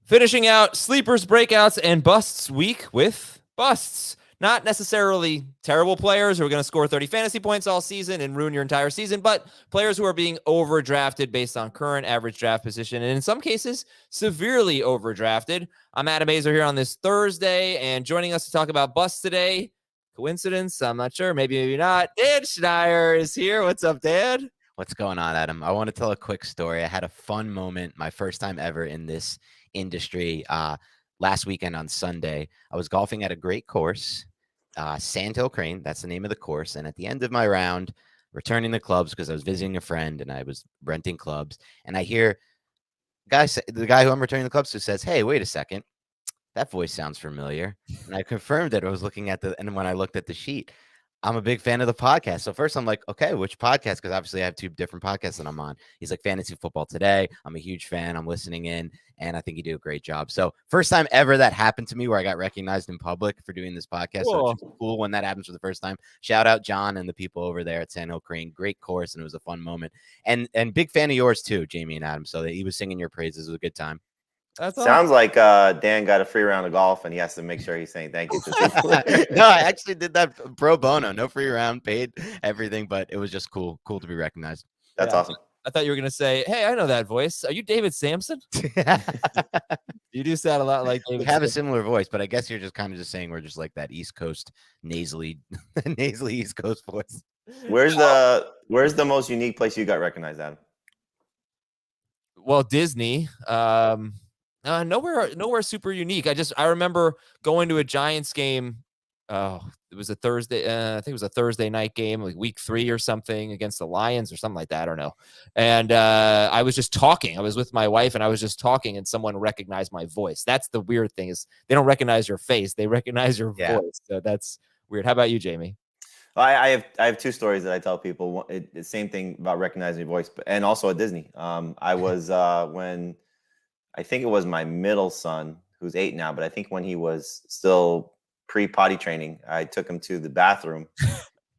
Finishing out sleepers, breakouts, and busts week with busts. Not necessarily terrible players who are going to score 30 fantasy points all season and ruin your entire season, but players who are being overdrafted based on current average draft position, and in some cases, severely overdrafted. I'm Adam Azer here on this Thursday, and joining us to talk about busts today, coincidence? I'm not sure. Maybe not. Dan Schneier is here. What's up, Dan? What's going on, Adam? I want to tell a quick story. I had a fun moment, my first time ever in this industry. Last weekend on Sunday, I was golfing at a great course, Sandhill Crane. That's the name of the course. And at the end of my round, returning the clubs because I was visiting a friend and I was renting clubs, and I hear the guy who I'm returning the clubs to says, "Hey, wait a second, that voice sounds familiar." And I confirmed it. I was looking at and when I looked at the sheet, I'm a big fan of the podcast. So first I'm like, okay, which podcast? Because obviously I have two different podcasts that I'm on. He's like, Fantasy Football Today. I'm a huge fan. I'm listening in, and I think you do a great job. So first time ever that happened to me where I got recognized in public for doing this podcast. Cool. So it's just cool when that happens for the first time. Shout out John and the people over there at Sandhill Crane. Great course, and it was a fun moment. And big fan of yours too, Jamie and Adam. So that he was singing your praises. It was a good time. That's Sounds like Dan got a free round of golf, and he has to make sure he's saying thank you to people. No, I actually did that pro bono. No free round, paid everything, but it was just cool to be recognized. That's awesome. I thought you were going to say, hey, I know that voice. Are you David Sampson? You do sound a lot like David. We have a similar voice, but I guess you're just kind of just saying we're just like that East Coast nasally East Coast voice. Where's the most unique place you got recognized at? Well, Disney. Nowhere super unique. I remember going to a Giants game. Oh, it was a Thursday. I think it was a Thursday night game, like week 3 or something against the Lions or something like that. I don't know. And I was just talking. I was with my wife and I was just talking, and someone recognized my voice. That's the weird thing, is they don't recognize your face. They recognize your voice. So that's weird. How about you, Jamie? Well, I have 2 stories that I tell people. The same thing about recognizing your voice, and also at Disney. I was when I think it was my middle son, who's 8 now, but I think when he was still pre-potty training, I took him to the bathroom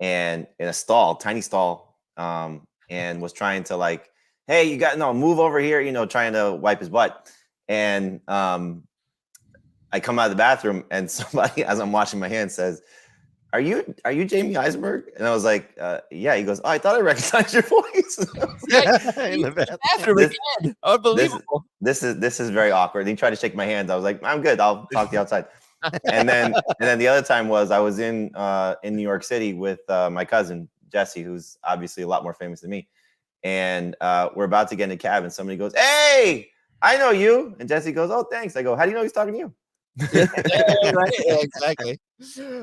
and in a stall, tiny stall, and was trying to like, hey, you got move over here, trying to wipe his butt. And I come out of the bathroom and somebody, as I'm washing my hands, says, Are you Jamie Eisenberg? And I was like, yeah. He goes, oh, I thought I recognized your voice. In the bathroom again. Unbelievable. This is very awkward. He tried to shake my hands. I was like, I'm good. I'll talk to you outside. And then the other time was I was in New York City with my cousin Jesse, who's obviously a lot more famous than me. And we're about to get in a cab, and somebody goes, "Hey, I know you." And Jesse goes, "Oh, thanks." I go, "How do you know he's talking to you?" Right. Yeah, exactly.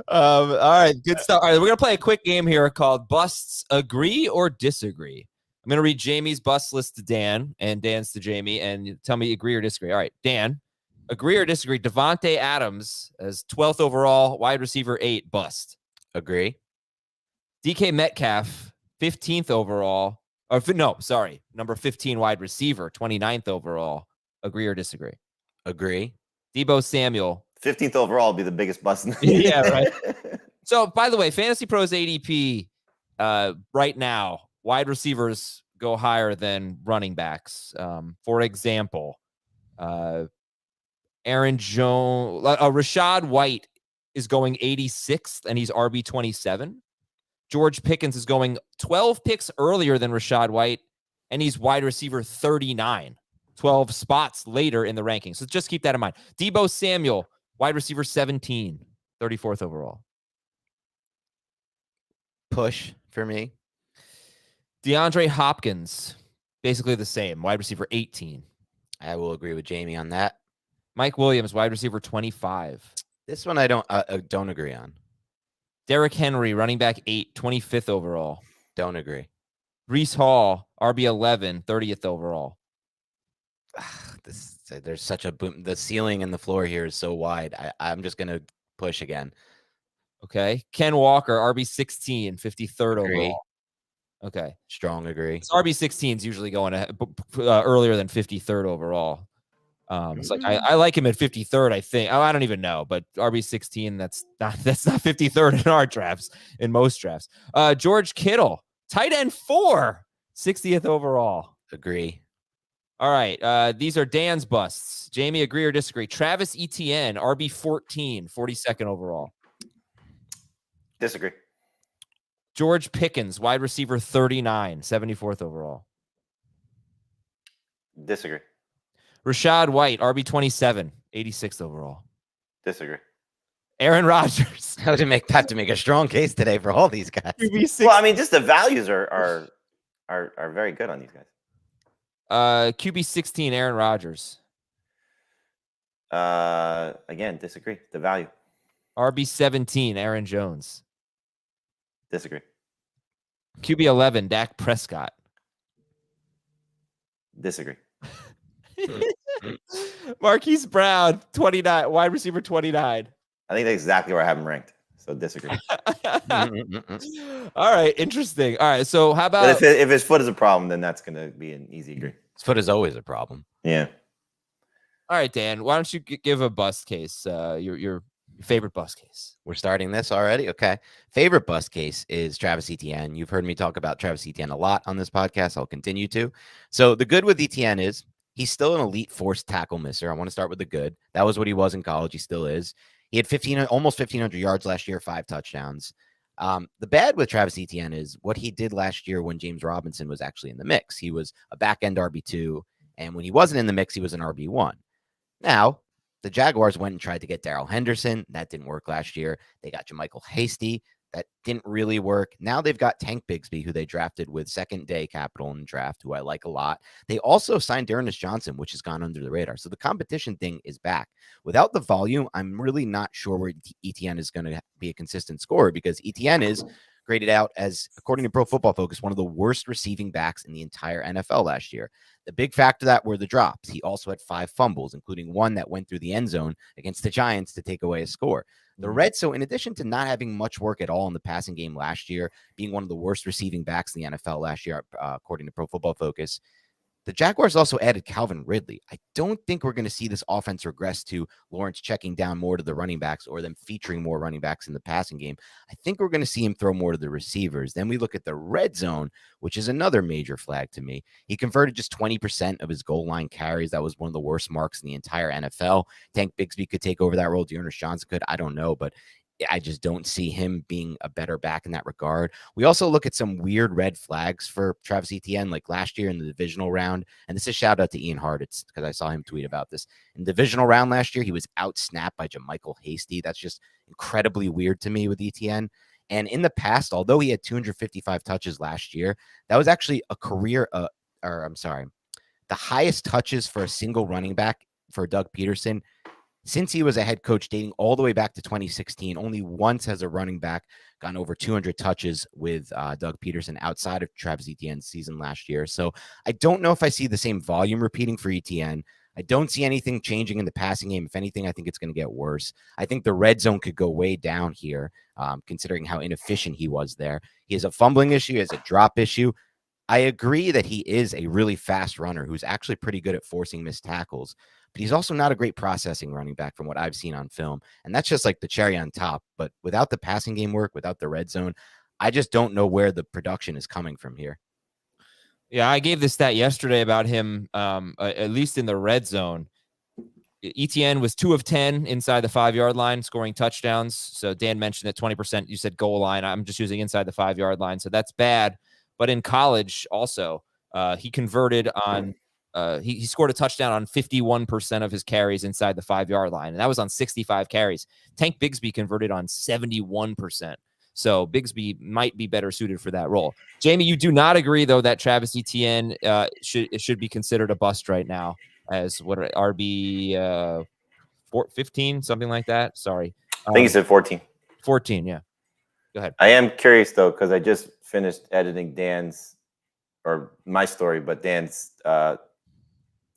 All right, good stuff. All right, we're gonna play a quick game here called Busts Agree or Disagree. I'm gonna read Jamie's bust list to Dan and Dan's to Jamie, and tell me agree or disagree. All right, Dan, agree or disagree? Davante Adams as 12th overall, wide receiver 8, bust. Agree. DK Metcalf 15th overall, number 15 wide receiver, 29th overall. Agree or disagree? Agree. Deebo Samuel 15th overall will be the biggest bust. Yeah, right. So, by the way, Fantasy Pros ADP right now, wide receivers go higher than running backs. For example, Aaron Jones, Rachaad White is going 86th, and he's RB 27. George Pickens is going 12 picks earlier than Rachaad White, and he's wide receiver 39. 12 spots later in the rankings. So just keep that in mind. Deebo Samuel, wide receiver 17, 34th overall. Push for me. DeAndre Hopkins, basically the same, wide receiver 18. I will agree with Jamie on that. Mike Williams, wide receiver 25. This one I don't agree on. Derrick Henry, running back 8, 25th overall. Don't agree. Breece Hall, RB 11, 30th overall. There's such a boom. The ceiling and the floor here is so wide. I'm just gonna push again. Okay. Ken Walker, RB 16, 53rd overall. Okay. Strong agree. RB 16 is usually going earlier than 53rd overall. It's like I like him at 53rd, I think. I don't even know, but RB 16, that's not 53rd in our drafts, in most drafts. George Kittle, tight end 4, 60th overall. Agree. All right. These are Dan's busts. Jamie, agree or disagree? Travis Etienne, RB 14, 42nd overall. Disagree. George Pickens, wide receiver 39, 74th overall. Disagree. Rachaad White, RB 27, 86th overall. Disagree. Aaron Rodgers. I would have to make a strong case today for all these guys. QB16. Well, I mean, just the values are very good on these guys. QB16, Aaron Rodgers. Again, disagree. The value. RB17, Aaron Jones. Disagree. QB11, Dak Prescott. Disagree. Marquise Brown, 29, wide receiver 29. I think that's exactly where I have him ranked. So disagree. All right, interesting. All right, so how about But if his foot is a problem, then that's going to be an easy agree. His foot is always a problem. Yeah. all right, Dan, why don't you give a bust case, your favorite bust case? We're starting this already. Okay. Favorite bust case is Travis Etienne. You've heard me talk about Travis Etienne a lot on this podcast. I'll continue to. So the good with Etienne is he's still an elite forced tackle misser. I want to start with the good. That was what he was in college. He still is. He had almost 1,500 yards last year, 5 touchdowns. The bad with Travis Etienne is what he did last year when James Robinson was actually in the mix. He was a back-end RB2, and when he wasn't in the mix, he was an RB1. Now, the Jaguars went and tried to get Darrell Henderson. That didn't work last year. They got Jermichael Hasty. That didn't really work. Now they've got Tank Bigsby, who they drafted with second-day capital in the draft, who I like a lot. They also signed D'Ernest Johnson, which has gone under the radar. So the competition thing is back. Without the volume, I'm really not sure where Etienne is going to be a consistent scorer, because Etienne is graded out as, according to Pro Football Focus, one of the worst receiving backs in the entire NFL last year. The big factor of that were the drops. He also had 5 fumbles, including one that went through the end zone against the Giants to take away a score. The red, so in addition to not having much work at all in the passing game last year, being one of the worst receiving backs in the NFL last year, according to Pro Football Focus, the Jaguars also added Calvin Ridley. I don't think we're going to see this offense regress to Lawrence checking down more to the running backs or them featuring more running backs in the passing game. I think we're going to see him throw more to the receivers. Then we look at the red zone, which is another major flag to me. He converted just 20% of his goal line carries. That was one of the worst marks in the entire NFL. Tank Bigsby could take over that role. D'Ernest Johnson could. I don't know, but I just don't see him being a better back in that regard. We also look at some weird red flags for Travis Etienne, like last year in the divisional round. And this is a shout out to Ian Hartitz, because I saw him tweet about this. In the divisional round last year, he was out-snapped by Jermichael Hasty. That's just incredibly weird to me with Etienne. And in the past, although he had 255 touches last year, that was actually a career, the highest touches for a single running back for Doug Peterson since he was a head coach, dating all the way back to 2016. Only once has a running back gone over 200 touches with Doug Peterson outside of Travis Etienne's season last year. So I don't know if I see the same volume repeating for Etienne. I don't see anything changing in the passing game. If anything, I think it's going to get worse. I think the red zone could go way down here, considering how inefficient he was there. He has a fumbling issue, he has a drop issue. I agree that he is a really fast runner who's actually pretty good at forcing missed tackles, but he's also not a great processing running back from what I've seen on film. And that's just like the cherry on top. But without the passing game work, without the red zone, I just don't know where the production is coming from here. Yeah, I gave this stat yesterday about him, at least in the red zone. Etienne was 2 of 10 inside the 5-yard line, scoring touchdowns. So Dan mentioned that 20%, you said goal line. I'm just using inside the 5-yard line. So that's bad. But in college also, he converted on he scored a touchdown on 51% of his carries inside the 5-yard line. And that was on 65 carries. Tank Bigsby converted on 71%. So Bigsby might be better suited for that role. Jamie, you do not agree, though, that Travis Etienne should be considered a bust right now as what RB 15, something like that. Sorry. I think you said 14. 14, yeah. Go ahead. I am curious, though, because I just finished editing my story, but Dan's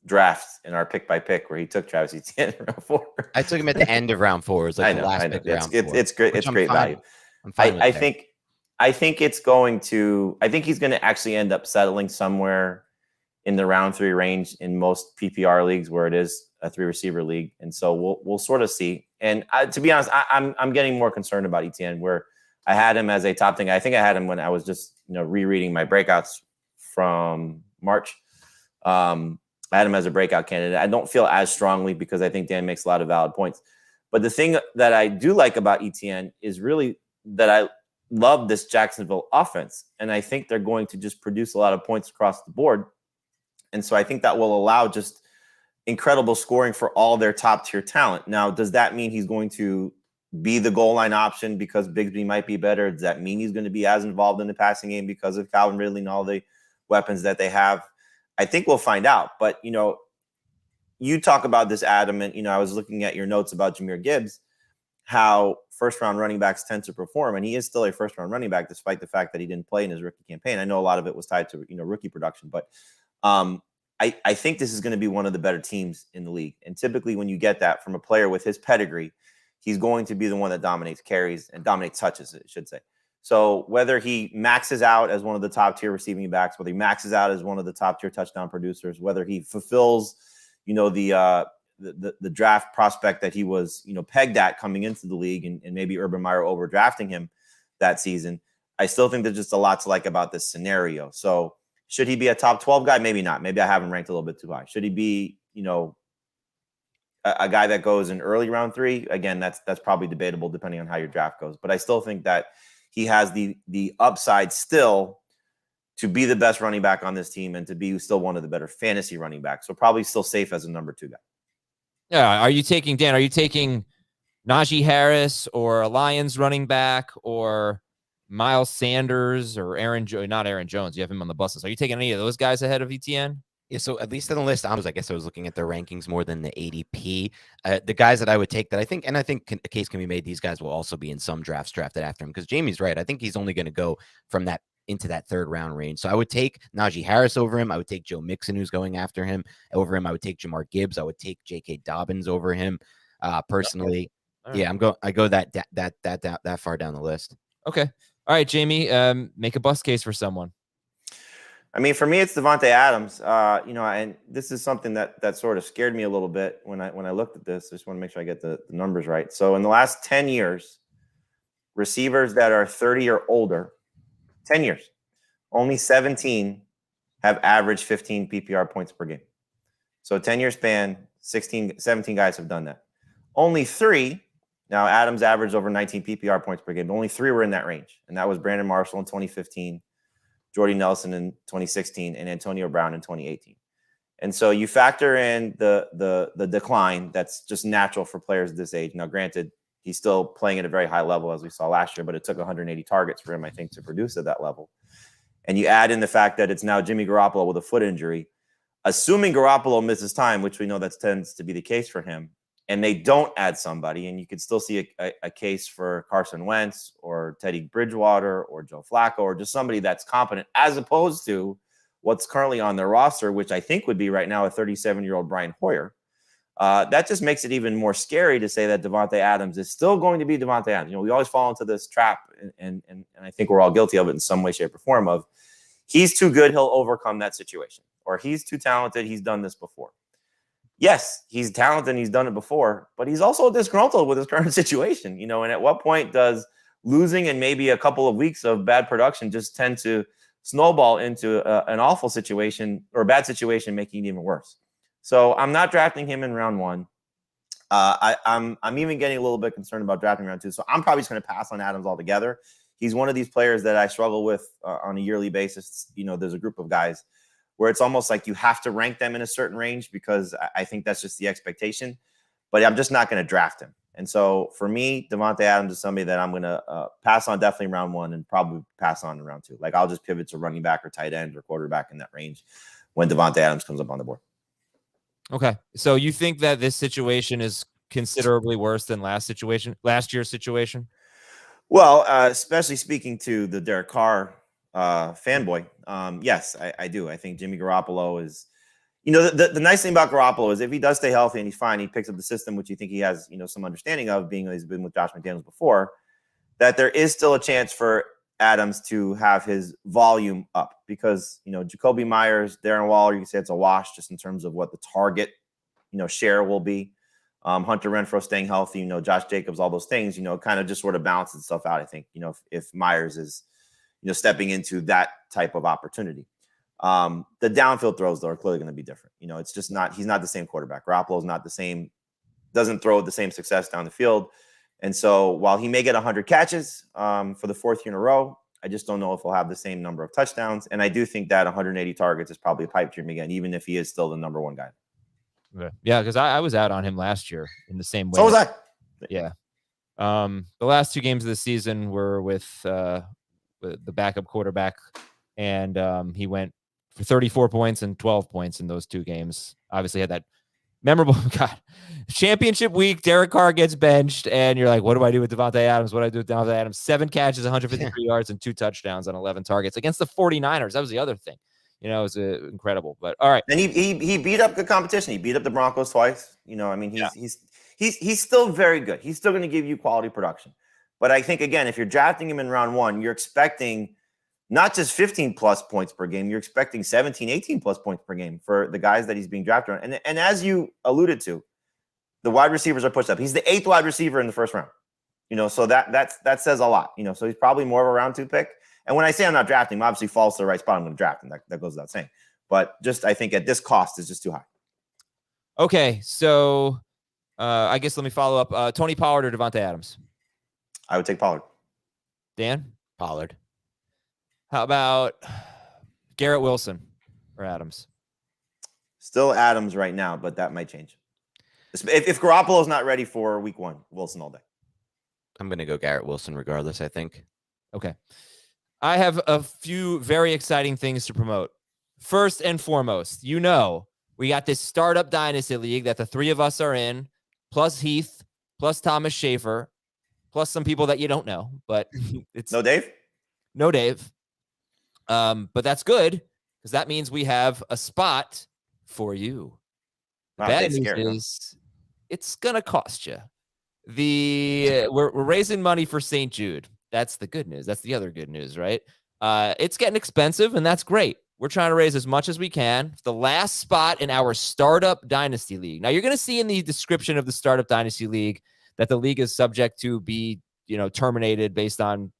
drafts in our pick by pick where he took Travis Etienne in round 4. I took him at the end of round 4. It was like the last pick of round 4. It's great. It's great value. I think he's going to actually end up settling somewhere in the round 3 range in most PPR leagues where it is a 3-receiver league. And so we'll sort of see. And to be honest, I'm getting more concerned about Etienne, where I had him as a top thing. I think I had him when I was just rereading my breakouts from March. I had him as a breakout candidate. I don't feel as strongly because I think Dan makes a lot of valid points. But the thing that I do like about Etienne is really that I love this Jacksonville offense. And I think they're going to just produce a lot of points across the board. And so I think that will allow just incredible scoring for all their top tier talent. Now, does that mean he's going to be the goal line option because Bigsby might be better? Does that mean he's going to be as involved in the passing game because of Calvin Ridley and all the weapons that they have? I think we'll find out. But, you talk about this, Adam, and, I was looking at your notes about Jahmyr Gibbs, how first-round running backs tend to perform. And he is still a first-round running back, despite the fact that he didn't play in his rookie campaign. I know a lot of it was tied to, rookie production. But I think this is going to be one of the better teams in the league. And typically when you get that from a player with his pedigree, he's going to be the one that dominates carries and dominates touches, I should say. So whether he maxes out as one of the top-tier receiving backs, whether he maxes out as one of the top-tier touchdown producers, whether he fulfills the draft prospect that he was, pegged at coming into the league, and maybe Urban Meyer overdrafting him that season, I still think there's just a lot to like about this scenario. So should he be a top 12 guy? Maybe not. Maybe I have him ranked a little bit too high. Should he be, a guy that goes in early round 3? Again, that's probably debatable depending on how your draft goes. But I still think that he has the upside still to be the best running back on this team and to be still one of the better fantasy running backs. So probably still safe as a number 2 guy. Yeah. Are you taking Najee Harris or a Lions running back or Miles Sanders or not Aaron Jones? You have him on the buses. Are you taking any of those guys ahead of Etienne? Yeah, so at least on the list, I guess I was looking at their rankings more than the ADP. The guys that I would take that I think a case can be made, these guys will also be in some drafts drafted after him, because Jamie's right. I think he's only going to go from that into that 3rd round range. So I would take Najee Harris over him. I would take Joe Mixon, who's going after him, over him. I would take Jahmyr Gibbs. I would take J.K. Dobbins over him. Personally, okay. Yeah, I go that far down the list. Okay, all right, Jamie, make a bust case for someone. I mean, for me, it's Davante Adams. And this is something that sort of scared me a little bit when I looked at this. I just want to make sure I get the numbers right. So in the last 10 years, receivers that are 30 or older, 10 years, only 17 have averaged 15 PPR points per game. So 10-year span, 17 guys have done that. Only 3, now Adams averaged over 19 PPR points per game, but only 3 were in that range. And that was Brandon Marshall in 2015, Jordy Nelson in 2016, and Antonio Brown in 2018. And so you factor in the decline that's just natural for players at this age. Now, granted, he's still playing at a very high level, as we saw last year, but it took 180 targets for him, I think, to produce at that level. And you add in the fact that it's now Jimmy Garoppolo with a foot injury. Assuming Garoppolo misses time, which we know that tends to be the case for him, and they don't add somebody, and you could still see a case for Carson Wentz or Teddy Bridgewater or Joe Flacco or just somebody that's competent, as opposed to what's currently on their roster, which I think would be right now a 37-year-old Brian Hoyer. That just makes it even more scary to say that Davante Adams is still going to be Davante Adams. We always fall into this trap, and I think we're all guilty of it in some way, shape, or form of he's too good, he'll overcome that situation, or he's too talented, he's done this before. Yes, he's talented and he's done it before, but he's also disgruntled with his current situation, and at what point does losing and maybe a couple of weeks of bad production just tend to snowball into an awful situation or a bad situation, making it even worse? So I'm not drafting him in round 1. I'm even getting a little bit concerned about drafting round 2. So I'm probably just going to pass on Adams altogether. He's one of these players that I struggle with on a yearly basis. There's a group of guys where it's almost like you have to rank them in a certain range because I think that's just the expectation. But I'm just not going to draft him. And so for me, Davante Adams is somebody that I'm going to pass on definitely in round 1 and probably pass on in round 2. Like I'll just pivot to running back or tight end or quarterback in that range when Davante Adams comes up on the board. Okay. So you think that this situation is considerably worse than last year's situation? Well, especially speaking to the Derek Carr fanboy. Yes, I do. I think Jimmy Garoppolo is, the nice thing about Garoppolo is if he does stay healthy and he's fine, he picks up the system, which you think he has, some understanding of, being he's been with Josh McDaniels before, that there is still a chance for Adams to have his volume up because, Jacoby Myers, Darren Waller, you can say it's a wash just in terms of what the target, share will be. Hunter Renfrow staying healthy, Josh Jacobs, all those things, kind of just sort of balances itself out. I think, if Myers is, stepping into that type of opportunity. The downfield throws, though, are clearly going to be different. It's just he's not the same quarterback. Garoppolo's not the same, doesn't throw with the same success down the field. And so while he may get 100 catches for the fourth year in a row, I just don't know if he'll have the same number of touchdowns. And I do think that 180 targets is probably a pipe dream again, even if he is still the number one guy. Yeah, because I was out on him last year in the same way. So was I. Yeah. The last 2 games of the season were with the backup quarterback, and he went for 34 points and 12 points in those 2 games. Obviously had that memorable championship week. Derek Carr gets benched, and you're like, what do I do with Davante Adams? What do I do with Davante Adams? 7 catches, 153 yards, and 2 touchdowns on 11 targets against the 49ers. That was the other thing. It was incredible. But all right. And he beat up good competition. He beat up the Broncos twice. He's still very good. He's still going to give you quality production. But I think, again, if you're drafting him in round 1, you're expecting not just 15 plus points per game. You're expecting 17, 18 plus points per game for the guys that he's being drafted on. And as you alluded to, the wide receivers are pushed up. He's the 8th wide receiver in the first round. So that says a lot. So he's probably more of a round 2 pick. And when I say I'm not drafting him, obviously falls to the right spot, I'm going to draft him. That goes without saying. But just I think at this cost is just too high. Okay, so I guess let me follow up. Tony Pollard or Davante Adams? I would take Pollard. Dan? Pollard. How about Garrett Wilson or Adams? Still Adams right now, but that might change. If Garoppolo's not ready for week 1, Wilson all day. I'm going to go Garrett Wilson regardless, I think. Okay. I have a few very exciting things to promote. First and foremost, we got this startup dynasty league that the 3 of us are in, plus Heath, plus Thomas Schaefer, plus some people that you don't know, but it's no Dave. But that's good because that means we have a spot for you. Wow, Bad news is it's gonna cost you. We're raising money for St. Jude. That's the good news. That's the other good news, right? It's getting expensive, and that's great. We're trying to raise as much as we can. The last spot in our Startup Dynasty League. Now, you're going to see in the description of the Startup Dynasty League that the league is subject to be, terminated based on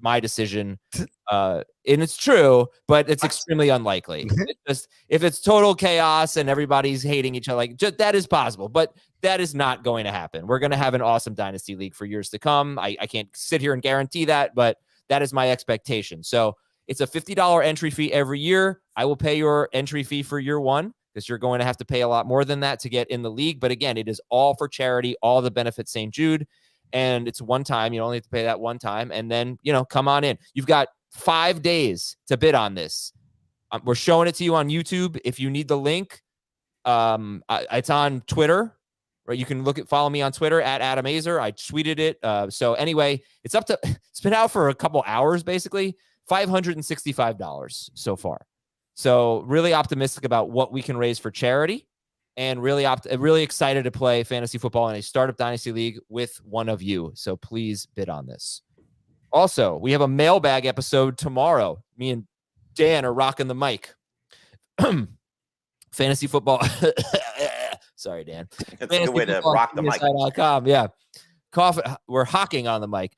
my decision. And it's true, but it's extremely unlikely. If it's total chaos and everybody's hating each other, that is possible, but that is not going to happen. We're going to have an awesome Dynasty League for years to come. I can't sit here and guarantee that, but that is my expectation. So it's a $50 entry fee every year. I will pay your entry fee for year 1 because you're going to have to pay a lot more than that to get in the league. But again, it is all for charity, all the benefits St. Jude. And it's one time. You only have to pay that one time. And then, come on in. You've got 5 days to bid on this. We're showing it to you on YouTube. If you need the link, it's on Twitter. Right? You can follow me on Twitter at Adam Azer. I tweeted it. So anyway, it's been out for a couple hours, basically. $565 so far. So really optimistic about what we can raise for charity, and really excited to play fantasy football in a Startup Dynasty League with one of you. So please bid on this. Also, we have a mailbag episode tomorrow. Me and Dan are rocking the mic. Fantasy football. Sorry, Dan. It's a good way to rock the mic. Yeah. We're hawking on the mic.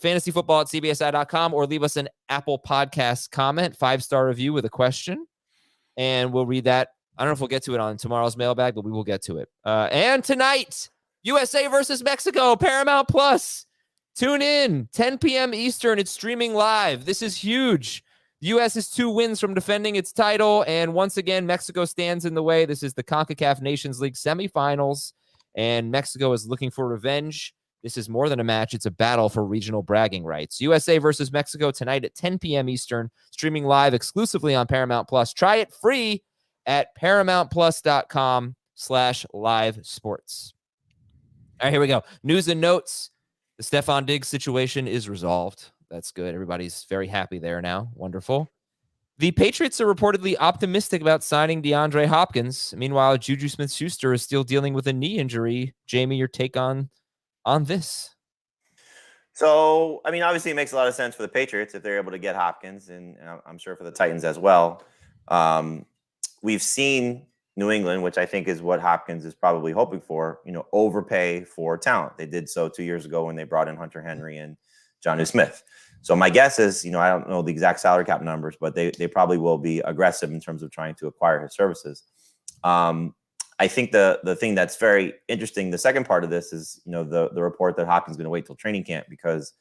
Fantasyfootball at cbsi.com, or leave us an Apple Podcast comment, 5-star review with a question, and we'll read that. I don't know if we'll get to it on tomorrow's mailbag, but we will get to it. And tonight, USA versus Mexico, Paramount Plus. Tune in, 10 p.m. Eastern. It's streaming live. This is huge. The U.S. is 2 wins from defending its title, and once again, Mexico stands in the way. This is the CONCACAF Nations League semifinals, and Mexico is looking for revenge. This is more than a match. It's a battle for regional bragging rights. USA versus Mexico tonight at 10 p.m. Eastern, streaming live exclusively on Paramount Plus. Try it free at ParamountPlus.com/live sports. All right, here we go. News and notes. The Stephon Diggs situation is resolved. That's good. Everybody's very happy there now. Wonderful. The Patriots are reportedly optimistic about signing DeAndre Hopkins. Meanwhile, Juju Smith-Schuster is still dealing with a knee injury. Jamie, your take on this? So, obviously it makes a lot of sense for the Patriots if they're able to get Hopkins, and I'm sure for the Titans as well. We've seen New England, which I think is what Hopkins is probably hoping for, overpay for talent. They did so 2 years ago when they brought in Hunter Henry and Jonnu Smith. So my guess is, I don't know the exact salary cap numbers, but they probably will be aggressive in terms of trying to acquire his services. I think the thing that's very interesting, the second part of this is, the report that Hopkins is going to wait till training camp because,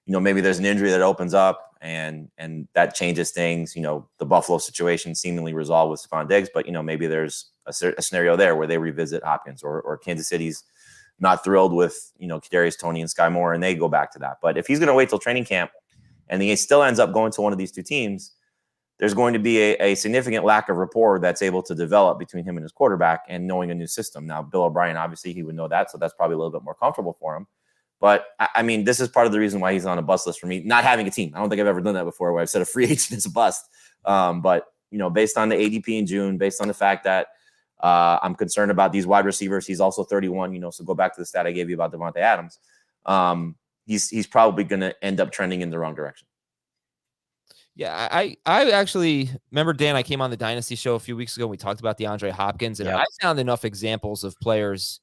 maybe there's an injury that opens up and that changes things. The Buffalo situation seemingly resolved with Stephon Diggs, but, maybe there's a scenario there where they revisit Hopkins or Kansas City's not thrilled with, Kadarius Toney and Sky Moore, and they go back to that. But if he's going to wait till training camp and he still ends up going to one of these two teams, there's going to be a significant lack of rapport that's able to develop between him and his quarterback and knowing a new system. Now, Bill O'Brien, obviously, he would know that, so that's probably a little bit more comfortable for him. But, I mean, this is part of the reason why he's on a bust list for me, not having a team. I don't think I've ever done that before where I've said a free agent is a bust. But, based on the ADP in June, based on the fact that I'm concerned about these wide receivers, he's also 31, so go back to the stat I gave you about Davante Adams. He's probably going to end up trending in the wrong direction. Yeah, I actually remember, Dan, I came on the Dynasty show a few weeks ago. We talked about DeAndre Hopkins, and I found enough examples of players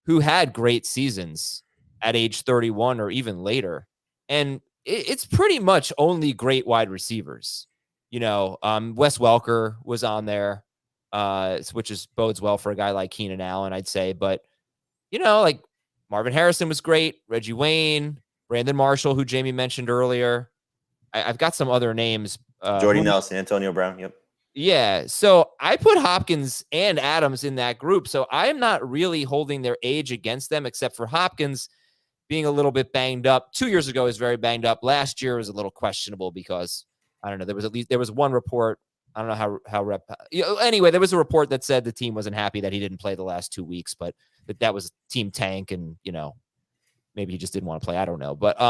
who had great seasons at age 31 or even later. And it's pretty much only great wide receivers. Wes Welker was on there, which bodes well for a guy like Keenan Allen, I'd say. But, like Marvin Harrison was great, Reggie Wayne, Brandon Marshall, who Jamie mentioned earlier. I've got some other names. Jordy Nelson, Antonio Brown. Yep. Yeah. So I put Hopkins and Adams in that group. So I am not really holding their age against them, except for Hopkins being a little bit banged up. 2 years ago, he was very banged up. Last year was a little questionable because, I don't know, there was one report. I don't know anyway, there was a report that said the team wasn't happy that he didn't play the last 2 weeks, but that was team tank and, maybe he just didn't want to play. I don't know. But,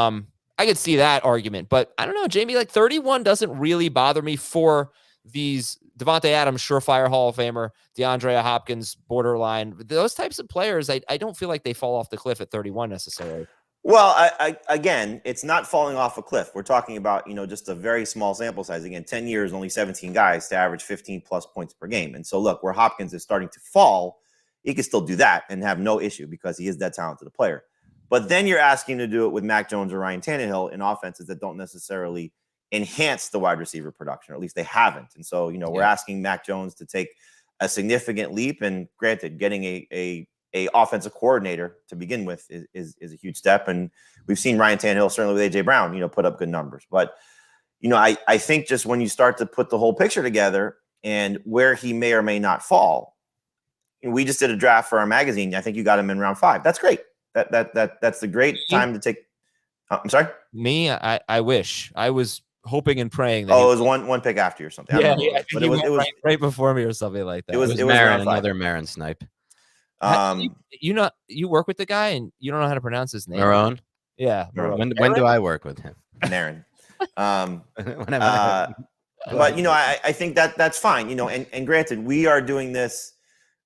I could see that argument, but I don't know, Jamie, like 31 doesn't really bother me for these Davante Adams, surefire Hall of Famer, DeAndre Hopkins, borderline, those types of players. I don't feel like they fall off the cliff at 31 necessarily. Well, again, it's not falling off a cliff. We're talking about, just a very small sample size. Again, 10 years, only 17 guys to average 15 plus points per game. And so look, where Hopkins is starting to fall, he can still do that and have no issue because he is that talented a player. But then you're asking to do it with Mac Jones or Ryan Tannehill in offenses that don't necessarily enhance the wide receiver production, or at least they haven't. And so, we're asking Mac Jones to take a significant leap. And granted, getting a offensive coordinator to begin with is a huge step. And we've seen Ryan Tannehill, certainly with A.J. Brown, put up good numbers. But, I think just when you start to put the whole picture together and where he may or may not fall, we just did a draft for our magazine. I think you got him in round 5. That's great. That's the great time to take. I'm sorry. Me, I wish. I was hoping and praying that. It was one pick after you or something. Yeah, but it was right before me or something like that. It was Marin, another Marin snipe. You work with the guy and you don't know how to pronounce his name. Maron. Yeah. When do I work with him? Marin. But I think that's fine. And granted, we are doing this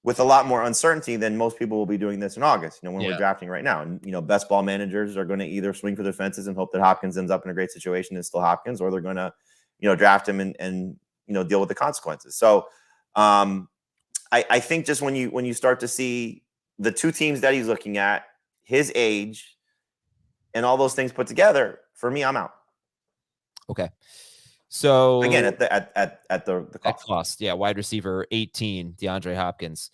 with a lot more uncertainty than most people will be doing this in August, when we're drafting right now. And, best ball managers are going to either swing for the fences and hope that Hopkins ends up in a great situation and still Hopkins, or they're going to, draft him and deal with the consequences. So I think just when you start to see the two teams that he's looking at, his age and all those things put together, for me, I'm out. Okay. So again, at the cost. Yeah. Wide receiver 18, DeAndre Hopkins.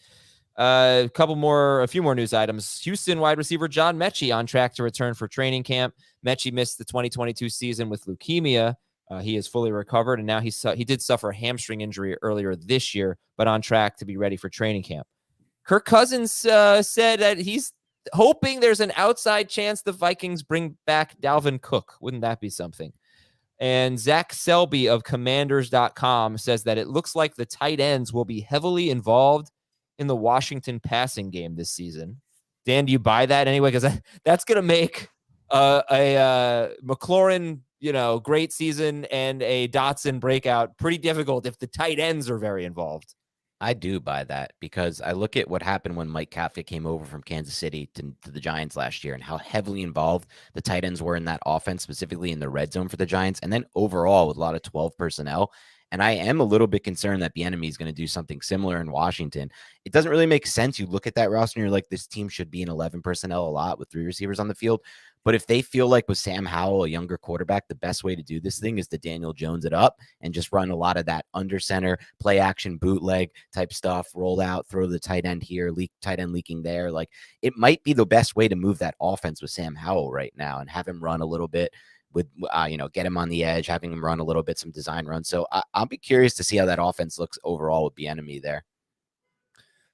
A few more news items. Houston wide receiver John Mechie on track to return for training camp. Mechie missed the 2022 season with leukemia. He is fully recovered, and now he did suffer a hamstring injury earlier this year, but on track to be ready for training camp. Kirk Cousins said that he's hoping there's an outside chance the Vikings bring back Dalvin Cook. Wouldn't that be something? And Zach Selby of Commanders.com says that it looks like the tight ends will be heavily involved in the Washington passing game this season. Dan, do you buy that anyway? Because that's going to make a McLaurin, great season and a Dotson breakout pretty difficult if the tight ends are very involved. I do buy that because I look at what happened when Mike Kafka came over from Kansas City to the Giants last year and how heavily involved the tight ends were in that offense, specifically in the red zone for the Giants. And then overall with a lot of 12 personnel. And I am a little bit concerned that Bieniemy is going to do something similar in Washington. It doesn't really make sense. You look at that roster and you're like, this team should be in 11 personnel a lot with 3 receivers on the field. But if they feel like with Sam Howell, a younger quarterback, the best way to do this thing is to Daniel Jones it up and just run a lot of that under center, play action, bootleg type stuff, roll out, throw the tight end here, tight end leaking there. Like, it might be the best way to move that offense with Sam Howell right now and have him run a little bit with, get him on the edge, having him run a little bit, some design runs. So I'll be curious to see how that offense looks overall with Bieniemy there.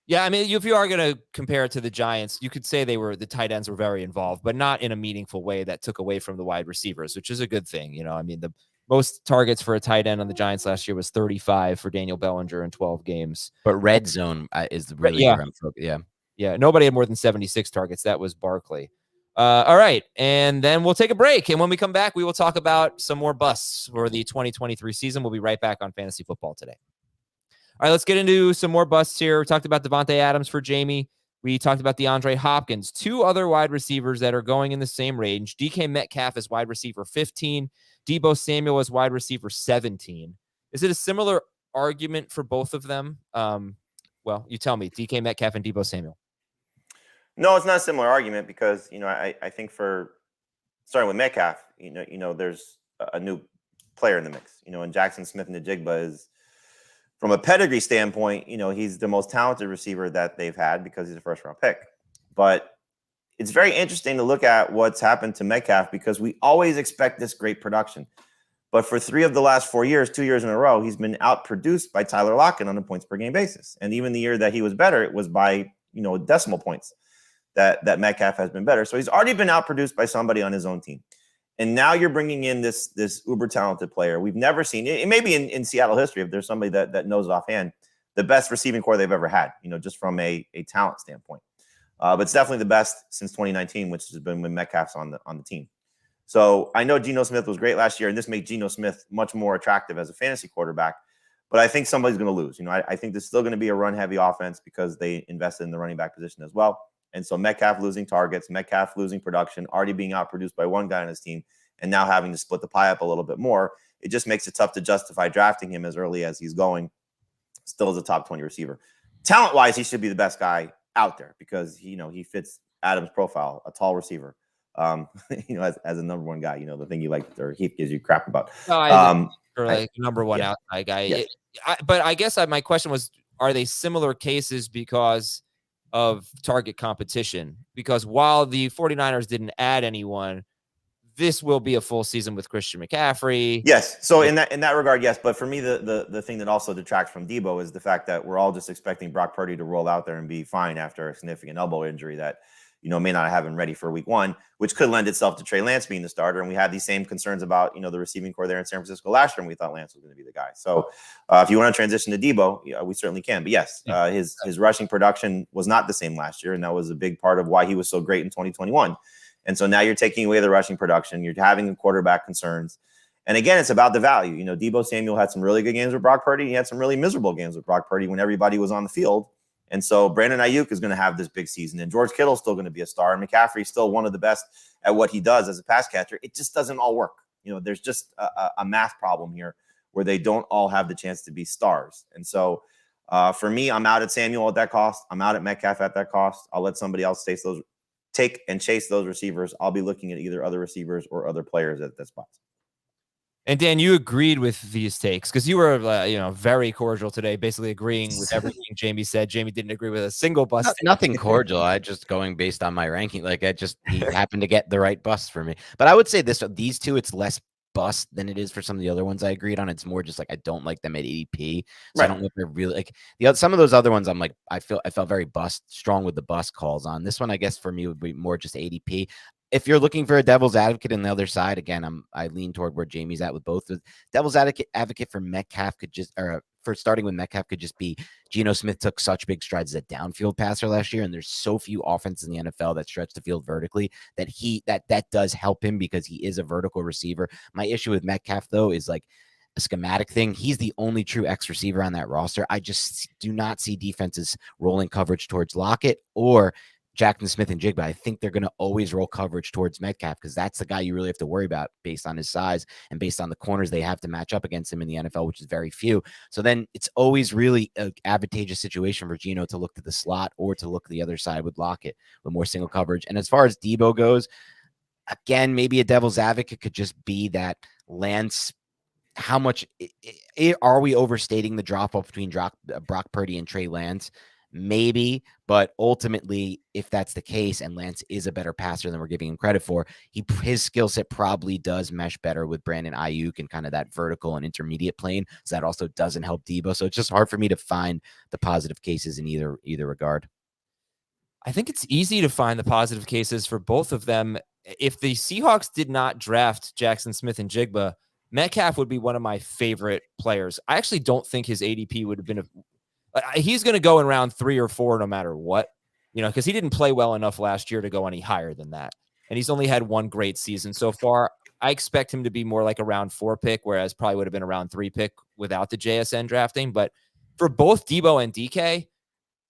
Yeah, I mean, if you are going to compare it to the Giants, you could say the tight ends were very involved, but not in a meaningful way that took away from the wide receivers, which is a good thing. I mean, the most targets for a tight end on the Giants last year was 35 for Daniel Bellinger in 12 games. But red zone is really where I'm focused. Yeah, nobody had more than 76 targets. That was Barkley. All right, and then we'll take a break, and when we come back, we will talk about some more busts for the 2023 season. We'll be right back on Fantasy Football Today. All right, let's get into some more busts here. We talked about Davante Adams for Jamie. We talked about DeAndre Hopkins. 2 other wide receivers that are going in the same range. DK Metcalf as wide receiver 15. Deebo Samuel as wide receiver 17. Is it a similar argument for both of them? Well, you tell me. DK Metcalf and Deebo Samuel. No, it's not a similar argument because, I think for starting with Metcalf, there's a new player in the mix, and Jackson Smith-Njigba is, from a pedigree standpoint, he's the most talented receiver that they've had because he's a first-round pick. But it's very interesting to look at what's happened to Metcalf because we always expect this great production. But for 3 of the last 4 years, 2 years in a row, he's been outproduced by Tyler Lockett on a points-per-game basis. And even the year that he was better, it was by, decimal points that Metcalf has been better. So he's already been outproduced by somebody on his own team. And now you're bringing in this uber talented player. We've never seen it. Maybe in Seattle history, if there's somebody that knows it offhand, the best receiving core they've ever had, just from a talent standpoint. But it's definitely the best since 2019, which has been when Metcalf's on the team. So I know Geno Smith was great last year, and this made Geno Smith much more attractive as a fantasy quarterback. But I think somebody's going to lose. I think there's still going to be a run-heavy offense because they invested in the running back position as well. And so Metcalf losing targets, Metcalf losing production, already being outproduced by one guy on his team, and now having to split the pie up a little bit more, it just makes it tough to justify drafting him as early as he's going, still as a top 20 receiver. Talent-wise, he should be the best guy out there because, he fits Adams' profile, a tall receiver, as a number one guy, the thing you like or Heath gives you crap about. Number one outside guy. Yes. But I guess my question was, are they similar cases because of target competition? Because while the 49ers didn't add anyone, this will be a full season with Christian McCaffrey. Yes. So in that regard, yes. But for me, the thing that also detracts from Deebo is the fact that we're all just expecting Brock Purdy to roll out there and be fine after a significant elbow injury that, may not have him ready for week 1, which could lend itself to Trey Lance being the starter. And we had these same concerns about, the receiving core there in San Francisco last year, and we thought Lance was going to be the guy. So if you want to transition to Deebo, we certainly can. But yes, his rushing production was not the same last year. And that was a big part of why he was so great in 2021. And so now you're taking away the rushing production. You're having the quarterback concerns. And again, it's about the value. Deebo Samuel had some really good games with Brock Purdy. He had some really miserable games with Brock Purdy when everybody was on the field. And so Brandon Ayuk is going to have this big season. And George Kittle is still going to be a star. And McCaffrey is still one of the best at what he does as a pass catcher. It just doesn't all work. There's just a math problem here where they don't all have the chance to be stars. And so for me, I'm out at Samuel at that cost. I'm out at Metcalf at that cost. I'll let somebody else take and chase those receivers. I'll be looking at either other receivers or other players at that spot. And Dan, you agreed with these takes because you were, very cordial today, basically agreeing with everything Jamie said. Jamie didn't agree with a single bust. Nothing cordial. I just going based on my ranking. He happened to get the right bust for me. But I would say these two, it's less bust than it is for some of the other ones I agreed on. It's more just I don't like them at ADP. So right. I don't know if they're really some of those other ones. I'm I felt very strong with the bust calls on. This one, I guess for me would be more just ADP. If you're looking for a devil's advocate on the other side, again, I lean toward where Jamie's at with both. The devil's advocate for Metcalf for starting with Metcalf could just be Geno Smith took such big strides as a downfield passer last year, and there's so few offenses in the NFL that stretch the field vertically that does help him because he is a vertical receiver. My issue with Metcalf though is a schematic thing. He's the only true X receiver on that roster. I just do not see defenses rolling coverage towards Lockett or Jackson Smith and Jigba, I think they're going to always roll coverage towards Metcalf because that's the guy you really have to worry about based on his size and based on the corners they have to match up against him in the NFL, which is very few. So then it's always really an advantageous situation for Geno to look to the slot or to look to the other side with Lockett with more single coverage. And as far as Deebo goes, again, maybe a devil's advocate could just be that Lance. How much are we overstating the drop off between Brock Purdy and Trey Lance? Maybe, but ultimately, if that's the case, and Lance is a better passer than we're giving him credit for, his skill set probably does mesh better with Brandon Ayuk and kind of that vertical and intermediate plane. So that also doesn't help Deebo. So it's just hard for me to find the positive cases in either regard. I think it's easy to find the positive cases for both of them. If the Seahawks did not draft Jackson Smith and Jigba, Metcalf would be one of my favorite players. I actually don't think his ADP would have been he's going to go in round 3 or 4 no matter what, because he didn't play well enough last year to go any higher than that. And he's only had one great season so far. I expect him to be more like a round 4 pick, whereas probably would have been a round 3 pick without the JSN drafting. But for both Deebo and DK,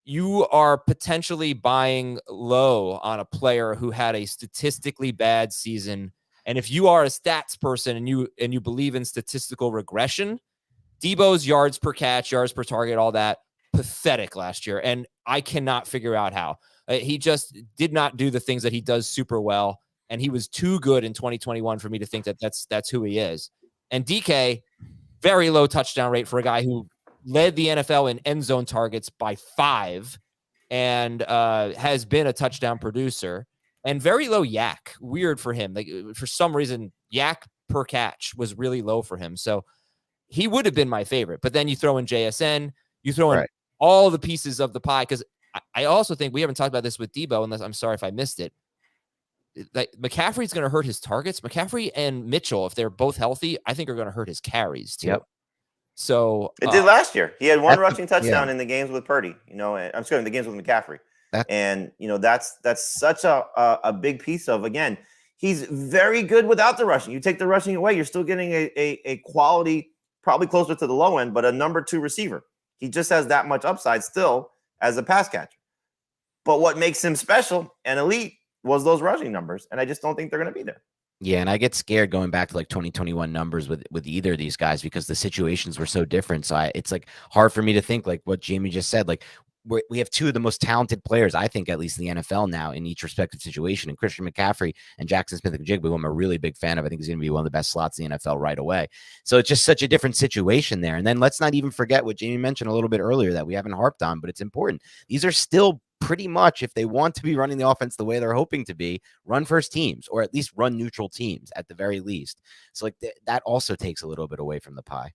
you are potentially buying low on a player who had a statistically bad season. And if you are a stats person and you believe in statistical regression, Deebo's yards per catch, yards per target, all that, pathetic last year. And I cannot figure out how. He just did not do the things that he does super well. And he was too good in 2021 for me to think that that's who he is. And DK, very low touchdown rate for a guy who led the NFL in end zone targets by 5 and has been a touchdown producer, and very low yak. Weird for him. Like, for some reason, yak per catch was really low for him. So he would have been my favorite. But then you throw in JSN, you throw in all the pieces of the pie. Because I also think we haven't talked about this with Deebo, unless I'm sorry if I missed it. Like, McCaffrey's going to hurt his targets. McCaffrey and Mitchell, if they're both healthy, I think are going to hurt his carries too. Yep. So it did last year. He had one rushing touchdown in the games with Purdy. I'm sorry, in the games with McCaffrey. That's such a big piece of, again, he's very good without the rushing. You take the rushing away, you're still getting a quality, probably closer to the low end, but a number 2 receiver. He just has that much upside still as a pass catcher. But what makes him special and elite was those rushing numbers, and I just don't think they're going to be there. Yeah, and I get scared going back to like 2021 numbers with either of these guys because the situations were so different. So it's like hard for me to think like what Jamie just said. Like we have 2 of the most talented players, I think, at least in the NFL now in each respective situation. And Christian McCaffrey and Jackson Smith and Jigba, who I'm a really big fan of. I think he's going to be one of the best slots in the NFL right away. So it's just such a different situation there. And then let's not even forget what Jamie mentioned a little bit earlier that we haven't harped on, but it's important. These are still pretty much, if they want to be running the offense the way they're hoping to be, run first teams, or at least run neutral teams at the very least. So like that also takes a little bit away from the pie.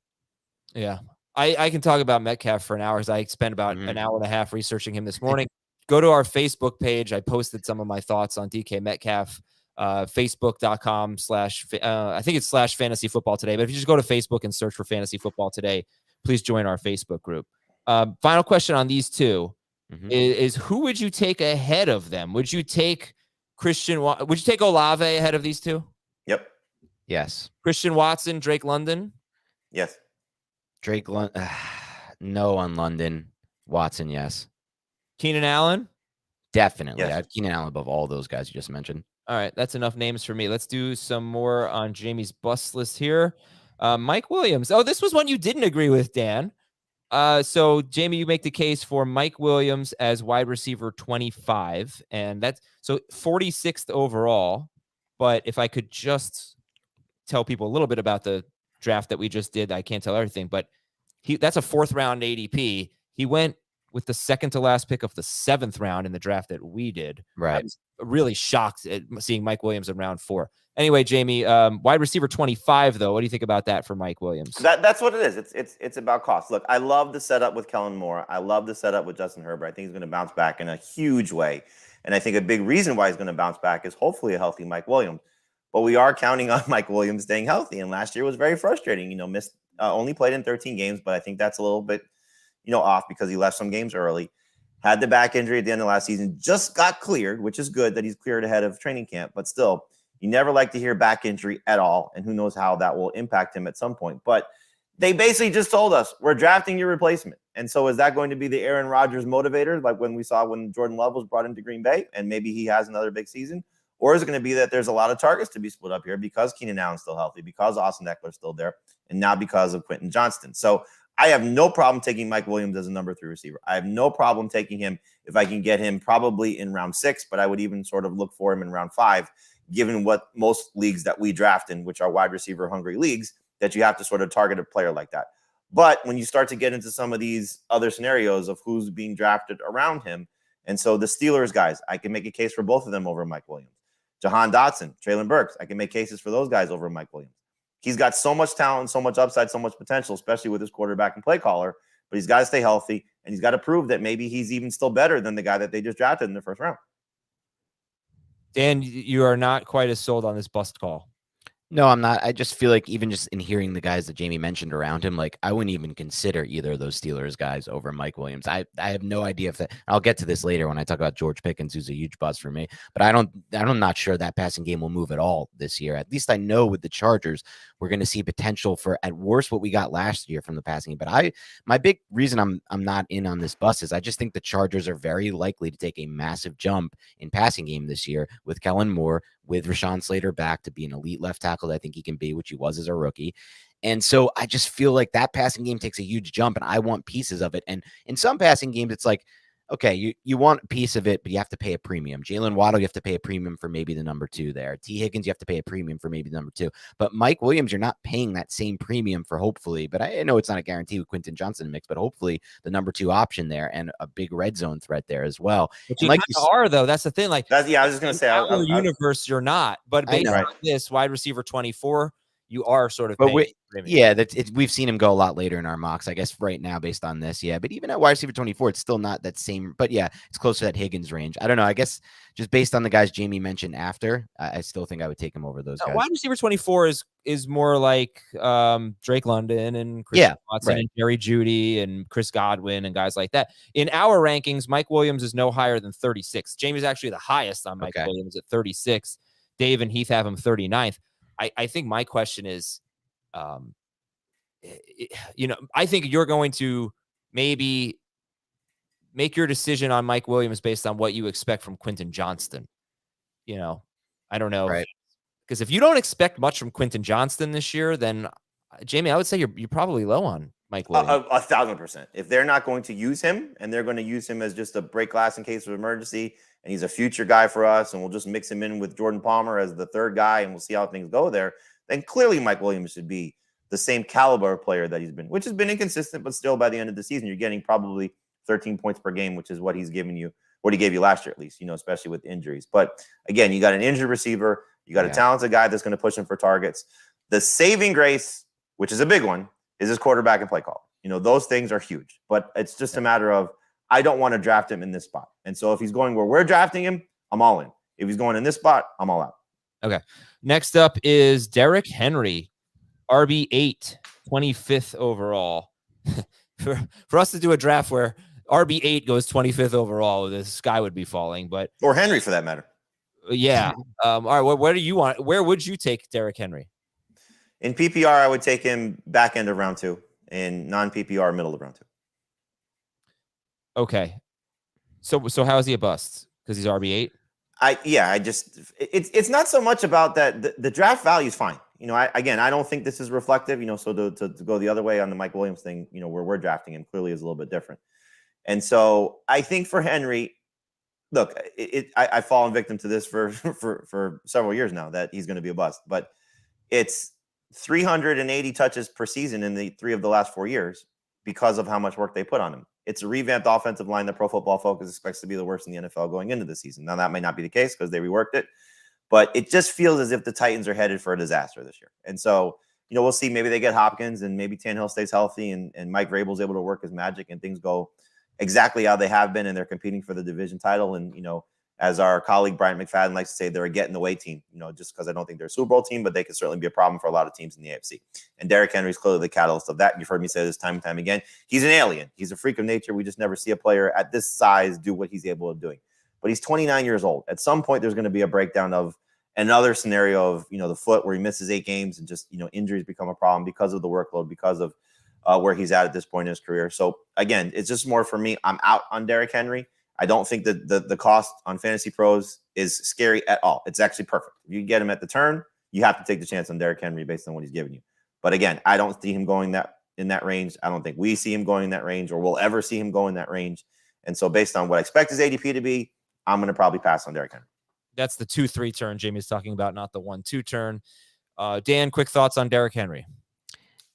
Yeah. I can talk about Metcalf for an hour because I spent about an hour and a half researching him this morning. Go to our Facebook page. I posted some of my thoughts on DK Metcalf, facebook.com/ I think it's /fantasy football today. But if you just go to Facebook and search for fantasy football today, please join our Facebook group. Final question on these 2 is who would you take ahead of them? Would you take would you take Olave ahead of these 2? Yep. Yes. Christian Watson, Drake London? Yes. Drake London, no on London. Watson, yes. Keenan Allen? Definitely. Yes. I have Keenan Allen above all those guys you just mentioned. All right, that's enough names for me. Let's do some more on Jamie's bust list here. Mike Williams. Oh, this was one you didn't agree with, Dan. So Jamie, you make the case for Mike Williams as wide receiver 25, and that's so 46th overall. But if I could just tell people a little bit about the draft that we just did, I can't tell everything, but that's a 4th round ADP. He went with the 2nd to last pick of the 7th round in the draft that we did. Right. I was really shocked at seeing Mike Williams in round 4. Anyway, Jamie, wide receiver 25, though. What do you think about that for Mike Williams? That's what it is. It's about cost. Look, I love the setup with Kellen Moore. I love the setup with Justin Herbert. I think he's going to bounce back in a huge way. And I think a big reason why he's going to bounce back is hopefully a healthy Mike Williams. But we are counting on Mike Williams staying healthy. And last year was very frustrating. Missed only played in 13 games, but I think that's a little bit, off because he left some games early. Had the back injury at the end of last season. Just got cleared, which is good that he's cleared ahead of training camp. But still, you never like to hear back injury at all. And who knows how that will impact him at some point. But They basically just told us, we're drafting your replacement. And so is that going to be the Aaron Rodgers motivator, like when we saw when Jordan Love was brought into Green Bay, and maybe he has another big season? Or is it going to be that there's a lot of targets to be split up here because Keenan Allen's still healthy, because Austin Eckler's still there, and now because of Quentin Johnston? So I have no problem taking Mike Williams as a number 3 receiver. I have no problem taking him if I can get him probably in round 6, but I would even sort of look for him in round 5, given what most leagues that we draft in, which are wide receiver hungry leagues, that you have to sort of target a player like that. But when you start to get into some of these other scenarios of who's being drafted around him, and so the Steelers guys, I can make a case for both of them over Mike Williams. Jahan Dotson, Treylon Burks, I can make cases for those guys over Mike Williams. He's got so much talent, so much upside, so much potential, especially with his quarterback and play caller, but he's got to stay healthy, and he's got to prove that maybe he's even still better than the guy that they just drafted in the first round. Dan, you are not quite as sold on this bust call. No, I'm not. I just feel like even just in hearing the guys that Jamie mentioned around him, like I wouldn't even consider either of those Steelers guys over Mike Williams. I have no idea if that. I'll get to this later when I talk about George Pickens, who's a huge bust for me. But I'm not sure that passing game will move at all this year. At least I know with the Chargers, we're going to see potential for at worst what we got last year from the passing game. But my big reason I'm not in on this bust is I just think the Chargers are very likely to take a massive jump in passing game this year with Kellen Moore, with Rashawn Slater back to be an elite left tackle that I think he can be, which he was as a rookie. And so I just feel like that passing game takes a huge jump, and I want pieces of it. And in some passing games, it's like, okay, you want a piece of it, but you have to pay a premium. Jalen Waddle, you have to pay a premium for maybe the number 2 there. T. Higgins, you have to pay a premium for maybe the number 2. But Mike Williams, you're not paying that same premium for, hopefully, but I know it's not a guarantee with Quentin Johnston mix, but hopefully the number 2 option there and a big red zone threat there as well. But you like are, though. That's the thing. Like, I was just going to say, our universe, you're not. But based on this, wide receiver 24, you are sort of paying. We've seen him go a lot later in our mocks, I guess, right now based on this. Yeah, but even at wide receiver 24, it's still not that same. But yeah, it's close to that Higgins range. I don't know. I guess just based on the guys Jamie mentioned after, I still think I would take him over those guys. Wide receiver 24 is more like Drake London and Chris Watson and Jerry Jeudy and Chris Godwin and guys like that. In our rankings, Mike Williams is no higher than 36. Jamie's actually the highest on Mike Williams at 36. Dave and Heath have him 39th. I think my question is, I think you're going to maybe make your decision on Mike Williams based on what you expect from Quentin Johnston. I don't know. Right. Because if you don't expect much from Quentin Johnston this year, then Jamie, I would say you're probably low on Mike Williams. 1,000%. If they're not going to use him and they're going to use him as just a break glass in case of emergency, and he's a future guy for us, and we'll just mix him in with Jordan Palmer as the 3rd guy, and we'll see how things go there, then clearly Mike Williams should be the same caliber of player that he's been, which has been inconsistent, but still by the end of the season, you're getting probably 13 points per game, which is what he's giving you, what he gave you last year, at least, especially with injuries. But again, you got an injured receiver, you got a talented guy that's going to push him for targets. The saving grace, which is a big one, is his quarterback and play call. Those things are huge, but it's just a matter of, I don't want to draft him in this spot. And so if he's going where we're drafting him, I'm all in. If he's going in this spot, I'm all out. Okay. Next up is Derrick Henry, RB8, 25th overall. for us to do a draft where RB8 goes 25th overall, the sky would be falling. Or Henry for that matter. Yeah. All right. Where do you want? Where would you take Derrick Henry? In PPR, I would take him back end of round 2. In non-PPR, middle of round 2. Okay. So how is he a bust? Because he's RB8? It's not so much about that. The draft value is fine. I don't think this is reflective, so to go the other way on the Mike Williams thing, where we're drafting him clearly is a little bit different. And so I think for Henry, look, I've fallen victim to this for several years now that he's going to be a bust, but it's 380 touches per season in the 3 of the last 4 years because of how much work they put on him. It's a revamped offensive line that Pro Football Focus expects to be the worst in the NFL going into the season. Now, that may not be the case because they reworked it, but it just feels as if the Titans are headed for a disaster this year. And so, we'll see. Maybe they get Hopkins and maybe Tannehill stays healthy and Mike Vrabel's able to work his magic and things go exactly how they have been and they're competing for the division title. And, as our colleague Brian McFadden likes to say, they're a get-in-the-way team, just because I don't think they're a Super Bowl team, but they could certainly be a problem for a lot of teams in the AFC. And Derrick Henry's clearly the catalyst of that. You've heard me say this time and time again. He's an alien. He's a freak of nature. We just never see a player at this size do what he's able of doing. But he's 29 years old. At some point, there's going to be a breakdown of another scenario of, the foot where he misses 8 games and just, injuries become a problem because of the workload, because of where he's at this point in his career. So again, it's just more for me. I'm out on Derrick Henry. I don't think that the cost on Fantasy Pros is scary at all. It's actually perfect. If you get him at the turn, you have to take the chance on Derrick Henry based on what he's giving you. But again, I don't see him going in that range. I don't think we see him going in that range, or we'll ever see him go in that range. And so based on what I expect his ADP to be, I'm going to probably pass on Derrick Henry. That's the 2-3 turn Jamie's talking about, not the 1-2 turn. Dan, quick thoughts on Derrick Henry?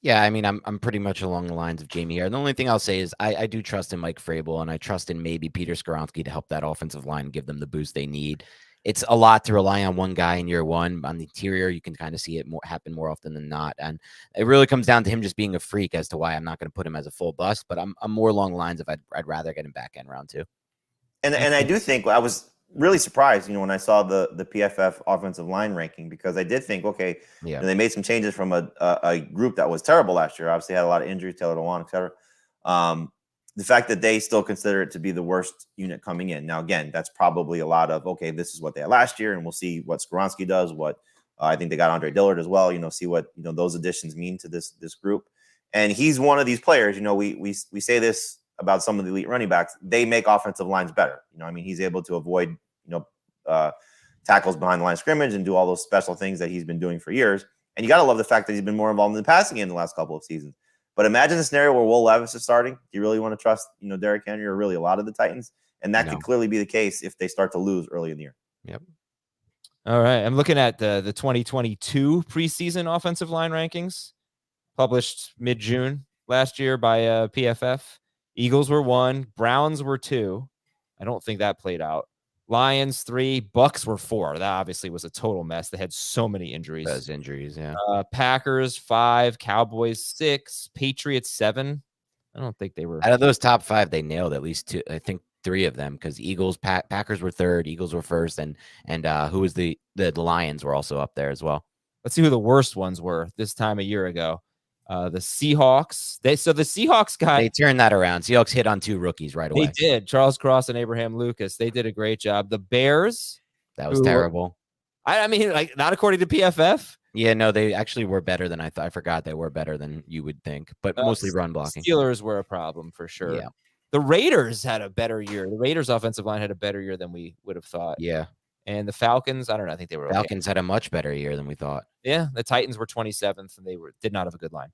Yeah, I mean, I'm pretty much along the lines of Jamie here. The only thing I'll say is I do trust in Mike Vrabel, and I trust in maybe Peter Skoronski to help that offensive line give them the boost they need. It's a lot to rely on one guy in year one. On the interior, you can kind of see it happen more often than not. And it really comes down to him just being a freak as to why I'm not going to put him as a full bust, but I'm more along the lines of I'd rather get him back in round 2. And I do think I was really surprised, when I saw the PFF offensive line ranking, because I did think, okay, yeah, they made some changes from a group that was terrible last year. Obviously had a lot of injuries, Taylor Lewan, et cetera. The fact that they still consider it to be the worst unit coming in. Now, again, that's probably a lot of, okay, this is what they had last year, and we'll see what Skoronski does, what I think they got Andre Dillard as well, see what, those additions mean to this group. And he's one of these players, we say this about some of the elite running backs, they make offensive lines better. He's able to avoid, tackles behind the line of scrimmage and do all those special things that he's been doing for years. And you got to love the fact that he's been more involved in the passing game in the last couple of seasons. But imagine a scenario where Will Levis is starting. Do you really want to trust, Derrick Henry or really a lot of the Titans? And that could clearly be the case if they start to lose early in the year. Yep. All right. I'm looking at the 2022 preseason offensive line rankings published mid-June last year by PFF. Eagles were 1, Browns were 2. I don't think that played out. Lions 3, Bucks were 4. That obviously was a total mess. They had so many injuries. Those injuries, yeah. Packers 5, Cowboys 6, Patriots 7. I don't think they were. Out of those top 5, they nailed at least 2. I think 3 of them, because Eagles, Packers were 3rd, Eagles were 1st, and who was the Lions were also up there as well. Let's see who the worst ones were this time a year ago. The Seahawks. The Seahawks they turned that around. Seahawks hit on 2 rookies right away. They did. Charles Cross and Abraham Lucas. They did a great job. The Bears. That was terrible. I mean, like, not according to PFF. Yeah, no, they actually were better than I thought. I forgot they were better than you would think, but mostly run blocking. Steelers were a problem for sure. Yeah. The Raiders had a better year. The Raiders offensive line had a better year than we would have thought. Yeah. And the Falcons, I don't know. I think they were Falcons had a much better year than we thought. Yeah. The Titans were 27th, and they did not have a good line.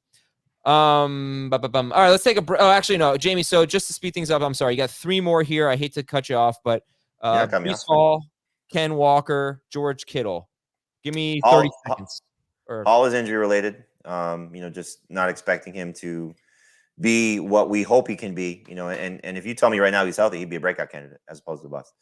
All right, let's take a break. Oh, actually, no, Jamie. So just to speed things up, I'm sorry. You got 3 more here. I hate to cut you off, but Breece Hall, Ken Walker, George Kittle. Give me 30 seconds. Hall is injury related. Just not expecting him to be what we hope he can be. And if you tell me right now he's healthy, he'd be a breakout candidate as opposed to a bust.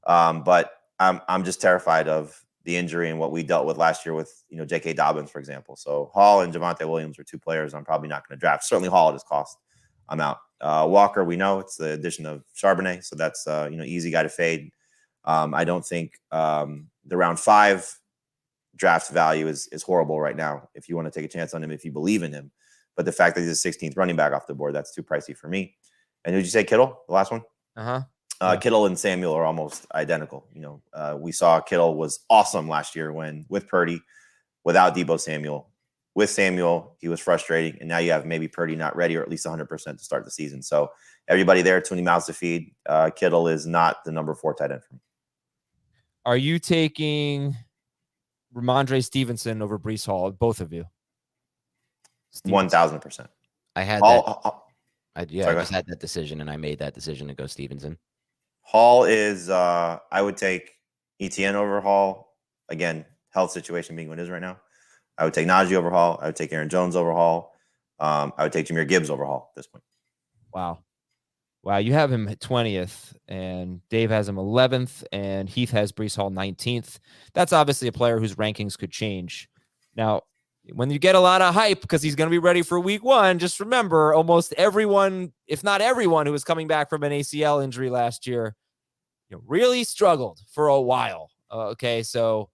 But I'm just terrified of the injury and what we dealt with last year with, J.K. Dobbins, for example. So Hall and Javonte Williams are 2 players I'm probably not going to draft. Certainly Hall at his cost. I'm out. Walker, we know it's the addition of Charbonnet. So that's, easy guy to fade. I don't think the round 5 draft value is horrible right now if you want to take a chance on him, if you believe in him. But the fact that he's a 16th running back off the board, that's too pricey for me. And did you say Kittle, the last one? Uh-huh. Kittle and Samuel are almost identical. We saw Kittle was awesome last year with Purdy, without Deebo Samuel. With Samuel, he was frustrating. And now you have maybe Purdy not ready, or at least 100% to start the season. So everybody there, 20 mouths to feed. Kittle is not the number 4 tight end for me. Are you taking Ramondre Stevenson over Breece Hall? Both of you? 1,000%. I had I just had that decision, and I made that decision to go Stevenson. Hall is, I would take Etienne over Hall. Again, health situation being what it is right now. I would take Najee over Hall. I would take Aaron Jones over Hall. I would take Jahmyr Gibbs over Hall at this point. Wow. You have him at 20th, and Dave has him 11th, and Heath has Breece Hall 19th. That's obviously a player whose rankings could change. Now, when you get a lot of hype because he's going to be ready for week 1, just remember almost everyone, if not everyone, who was coming back from an ACL injury last year, really struggled for a while. So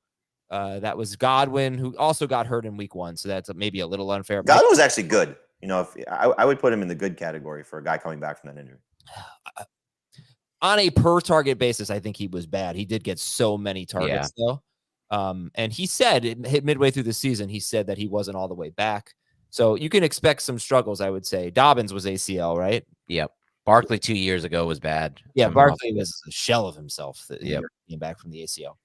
that was Godwin, who also got hurt in week 1. So that's maybe a little unfair. Godwin was actually good. If I would put him in the good category for a guy coming back from that injury. On a per target basis, I think he was bad. He did get so many targets though. And he said midway through the season, he said that he wasn't all the way back. So you can expect some struggles, I would say. Dobbins was ACL, right? Yep. Barkley 2 years ago was bad. Yeah, Coming off Barkley was a shell of himself that Yep. came back from the ACL.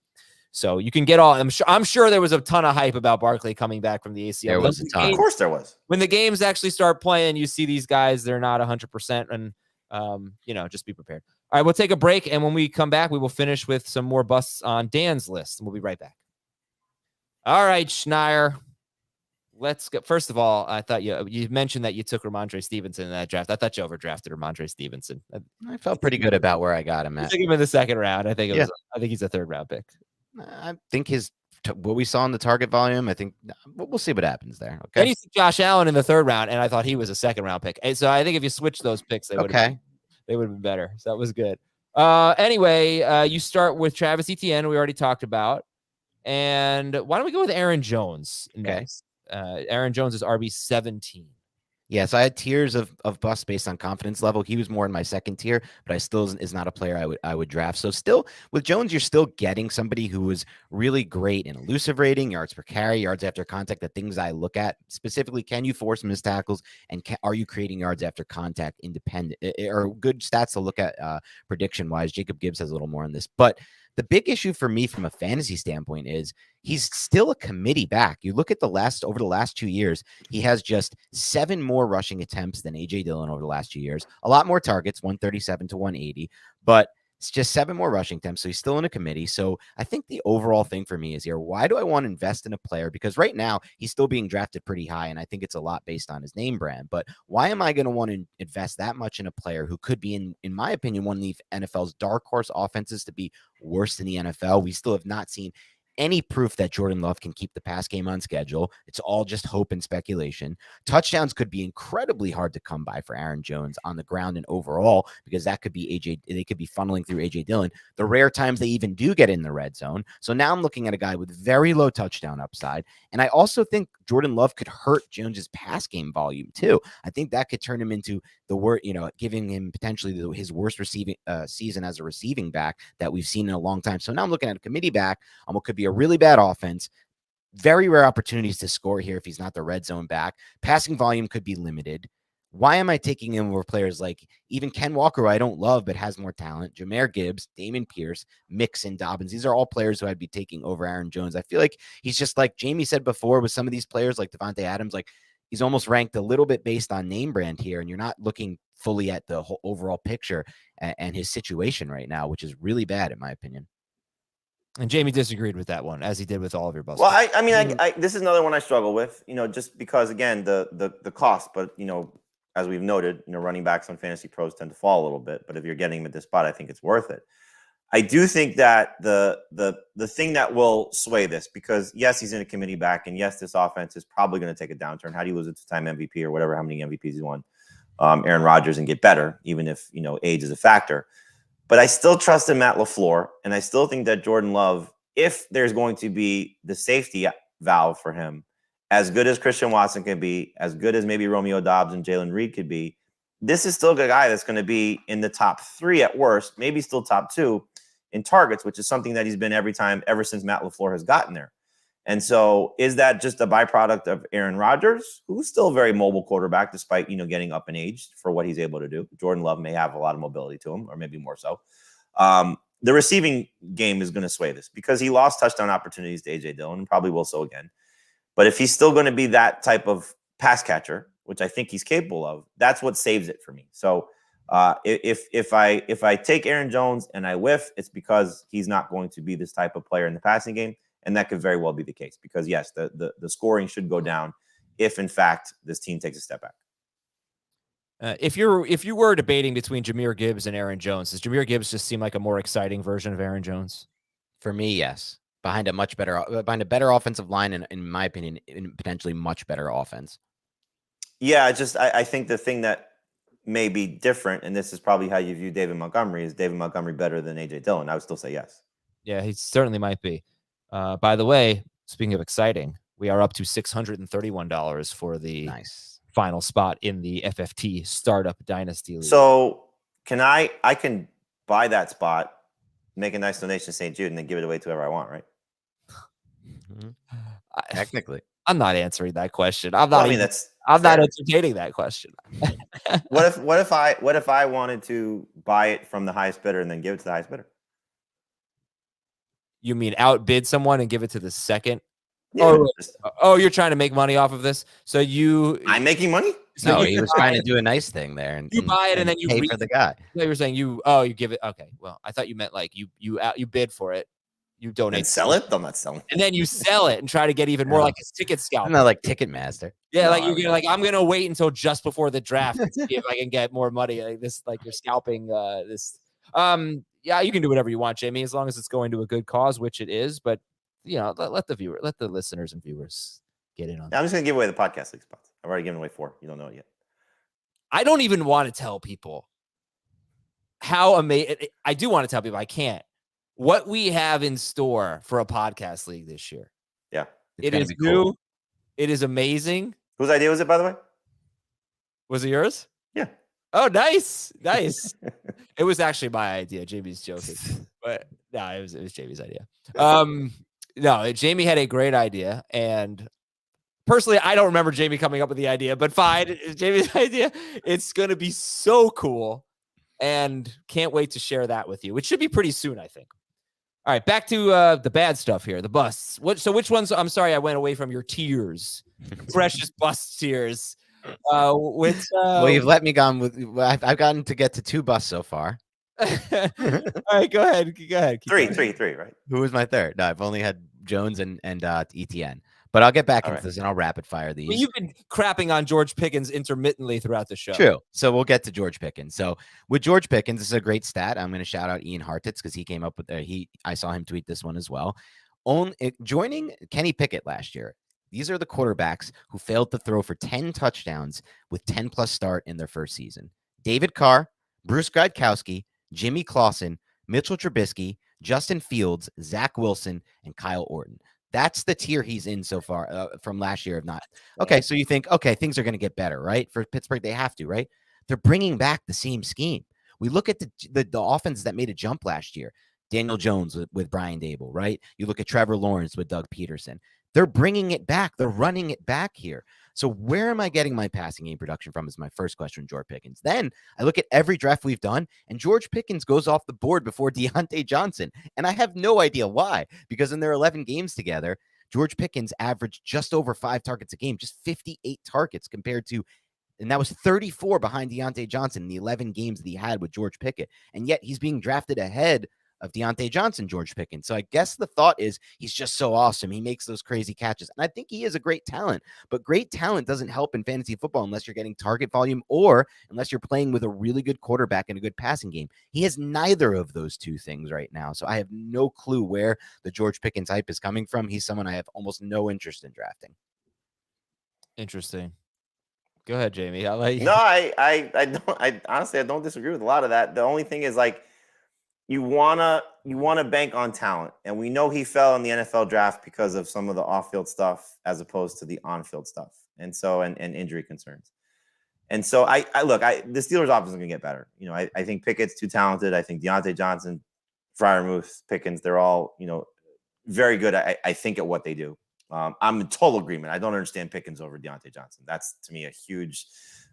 So you can get all. I'm sure there was a ton of hype about Barkley coming back from the ACL. There was a ton. Of course there was. When the games actually start playing, you see these guys, they're not 100%, and just be prepared. All right, we'll take a break, and when we come back, we will finish with some more busts on Dan's list, and we'll be right back. All right, Schneier. Let's go. First of all, I thought you mentioned that you took Ramondre Stevenson in that draft. I thought you overdrafted Ramondre Stevenson. I felt pretty good about where I got him I at. took him in the second round. I think he's a third round pick. I think what we saw in the target volume, I think we'll see what happens there. Okay. Then you took Josh Allen in the third round, and I thought he was a second round pick. And so I think if you switch those picks, they would have been better. So that was good. Anyway, you start with Travis Etienne, we already talked about. And why don't we go with Aaron Jones next? Aaron Jones is RB 17. Yeah, so I had tiers of busts based on confidence level. He was more in my second tier, but I still is not a player I would draft. So still with Jones, you're still getting somebody who was really great in elusive rating, yards per carry, yards after contact, the things I look at specifically. Can you force missed tackles, and are you creating yards after contact independent or good stats to look at prediction wise? Jacob Gibbs has a little more on this, but the big issue for me from a fantasy standpoint is he's still a committee back. You look at over the last 2 years, he has just 7 more rushing attempts than AJ Dillon over the last 2 years. A lot more targets, 137 to 180, but it's just 7 more rushing attempts. So he's still in a committee. So I think the overall thing for me is here, why do I want to invest in a player? Because right now he's still being drafted pretty high, and I think it's a lot based on his name brand. But why am I going to want to invest that much in a player who could be, in my opinion, one of the NFL's dark horse offenses to be worse than the NFL? We still have not seen any proof that Jordan Love can keep the pass game on schedule. It's all just hope and speculation. Touchdowns could be incredibly hard to come by for Aaron Jones on the ground and overall, because that could be they could be funneling through AJ Dillon the rare times they even do get in the red zone. So now I'm looking at a guy with very low touchdown upside. And I also think Jordan Love could hurt Jones's pass game volume too. I think that could turn him into giving him potentially his worst receiving season as a receiving back that we've seen in a long time. So now I'm looking at a committee back on what could be a really bad offense. Very rare opportunities to score here if he's not the red zone back. Passing volume could be limited. Why am I taking him over players like even Ken Walker, who I don't love but has more talent, Jahmyr Gibbs, Dameon Pierce, Mixon, Dobbins? These are all players who I'd be taking over Aaron Jones. I feel like he's just like Jamie said before with some of these players like Davante Adams, like he's almost ranked a little bit based on name brand here, and you're not looking fully at the whole overall picture and his situation right now, which is really bad in my opinion. And Jamie disagreed with that one, as he did with all of your busts. Well, I this is another one I struggle with, just because, again, the cost, but, as we've noted, running backs on Fantasy Pros tend to fall a little bit, but if you're getting him at this spot, I think it's worth it. I do think that the thing that will sway this, because yes, he's in a committee back, and yes, this offense is probably going to take a downturn. How do you lose a two-time MVP or whatever, how many MVPs he won, Aaron Rodgers, and get better, even if, age is a factor. But I still trust in Matt LaFleur, and I still think that Jordan Love, if there's going to be the safety valve for him, as good as Christian Watson can be, as good as maybe Romeo Doubs and Jalen Reed could be, this is still a guy that's going to be in the top 3 at worst, maybe still top 2 in targets, which is something that he's been every time ever since Matt LaFleur has gotten there. And so is that just a byproduct of Aaron Rodgers, who's still a very mobile quarterback, despite, getting up in age for what he's able to do? Jordan Love may have a lot of mobility to him, or maybe more so. The receiving game is going to sway this, because he lost touchdown opportunities to AJ Dillon, and probably will so again. But if he's still going to be that type of pass catcher, which I think he's capable of, that's what saves it for me. So if I take Aaron Jones and I whiff, it's because he's not going to be this type of player in the passing game. And that could very well be the case, because yes, the scoring should go down if in fact this team takes a step back. If you were debating between Jahmyr Gibbs and Aaron Jones, does Jahmyr Gibbs just seem like a more exciting version of Aaron Jones? For me, yes. Behind a better offensive line, and in my opinion, potentially much better offense. Yeah, I think the thing that may be different, and this is probably how you view David Montgomery, is David Montgomery better than AJ Dillon? I would still say yes. Yeah, he certainly might be. By the way, speaking of exciting, we are up to $631 for the final spot in the FFT Startup Dynasty League. So I can buy that spot, make a nice donation to St. Jude, and then give it away to whoever I want, right? Technically. I'm not answering that question. I'm not. I'm not Fair. entertaining that question. What if I wanted to buy it from the highest bidder and then give it to the highest bidder? You mean outbid someone and give it to the second? Yeah. Oh, you're trying to make money off of this. So I'm making money. So No, you he was trying to do a nice thing there and you buy it and then you pay for the guy. You were saying you give it. Okay, well, I thought you meant like you bid for it, you donate, And sell it. I'm not selling. and then you sell it and try to get even more, like a ticket scalp. I'm not like Ticketmaster. Yeah, No, like you're like, I'm gonna wait until just before the draft to see if I can get more money. Like this, like you're scalping this. Yeah, you can do whatever you want, Jamie, as long as it's going to a good cause, which it is. But let the listeners and viewers get in on. I'm just gonna give away the podcast league spots. I've already given away 4. You don't know it yet. I don't even want to tell people how amazing. I do want to tell people. I can't. What we have in store for a podcast league this year. Yeah, it is new. Cool. It is amazing. Whose idea was it, by the way? Was it yours? Yeah. Oh, nice. It was actually my idea. Jamie's joking, but no, it was Jamie's idea. No, Jamie had a great idea, and personally, I don't remember Jamie coming up with the idea, but fine, it's Jamie's idea. It's gonna be so cool, and can't wait to share that with you. Which should be pretty soon, I think. All right, back to the bad stuff here, the busts. Which ones? I'm sorry, I went away from your tiers, precious bust tiers. Well, you've let me go with. I've gotten to get to 2 busts so far. All right, go ahead. Three, right? Who was my third? No, I've only had Jones and Etienne. But I'll get back into this and I'll rapid fire these. Well, you've been crapping on George Pickens intermittently throughout the show. True. So we'll get to George Pickens. So with George Pickens, this is a great stat. I'm going to shout out Ian Hartitz because he came up with I saw him tweet this one as well. Joining Kenny Pickett last year. These are the quarterbacks who failed to throw for 10 touchdowns with 10+ start in their first season. David Carr, Bruce Gradkowski, Jimmy Clausen, Mitchell Trubisky, Justin Fields, Zach Wilson, and Kyle Orton. That's the tier he's in so far from last year. If not, okay, so you think, okay, things are going to get better, right? For Pittsburgh, they have to, right? They're bringing back the same scheme. We look at the offense that made a jump last year. Daniel Jones with Brian Dable, right? You look at Trevor Lawrence with Doug Peterson. They're bringing it back. They're running it back here. So where am I getting my passing game production from is my first question, George Pickens. Then I look at every draft we've done, and George Pickens goes off the board before Deontay Johnson. And I have no idea why, because in their 11 games together, George Pickens averaged just over 5 targets a game, just 58 targets compared to, and that was 34 behind Deontay Johnson in the 11 games that he had with George Pickett. And yet he's being drafted ahead of Deontay Johnson, George Pickens. So I guess the thought is he's just so awesome. He makes those crazy catches. And I think he is a great talent, but great talent doesn't help in fantasy football unless you're getting target volume or unless you're playing with a really good quarterback and a good passing game. He has neither of those two things right now. So I have no clue where the George Pickens hype is coming from. He's someone I have almost no interest in drafting. Interesting. Go ahead, Jamie. I like. No, I honestly, I don't disagree with a lot of that. The only thing is like, you wanna bank on talent, and we know he fell in the NFL draft because of some of the off-field stuff as opposed to the on-field stuff, and so and injury concerns. And so I look, the Steelers' offense is gonna get better. You know, I think Pickett's too talented. I think Deontay Johnson, Freiermuth, Pickens, they're all very good. I think at what they do. I'm in total agreement. I don't understand Pickens over Deontay Johnson. That's to me a huge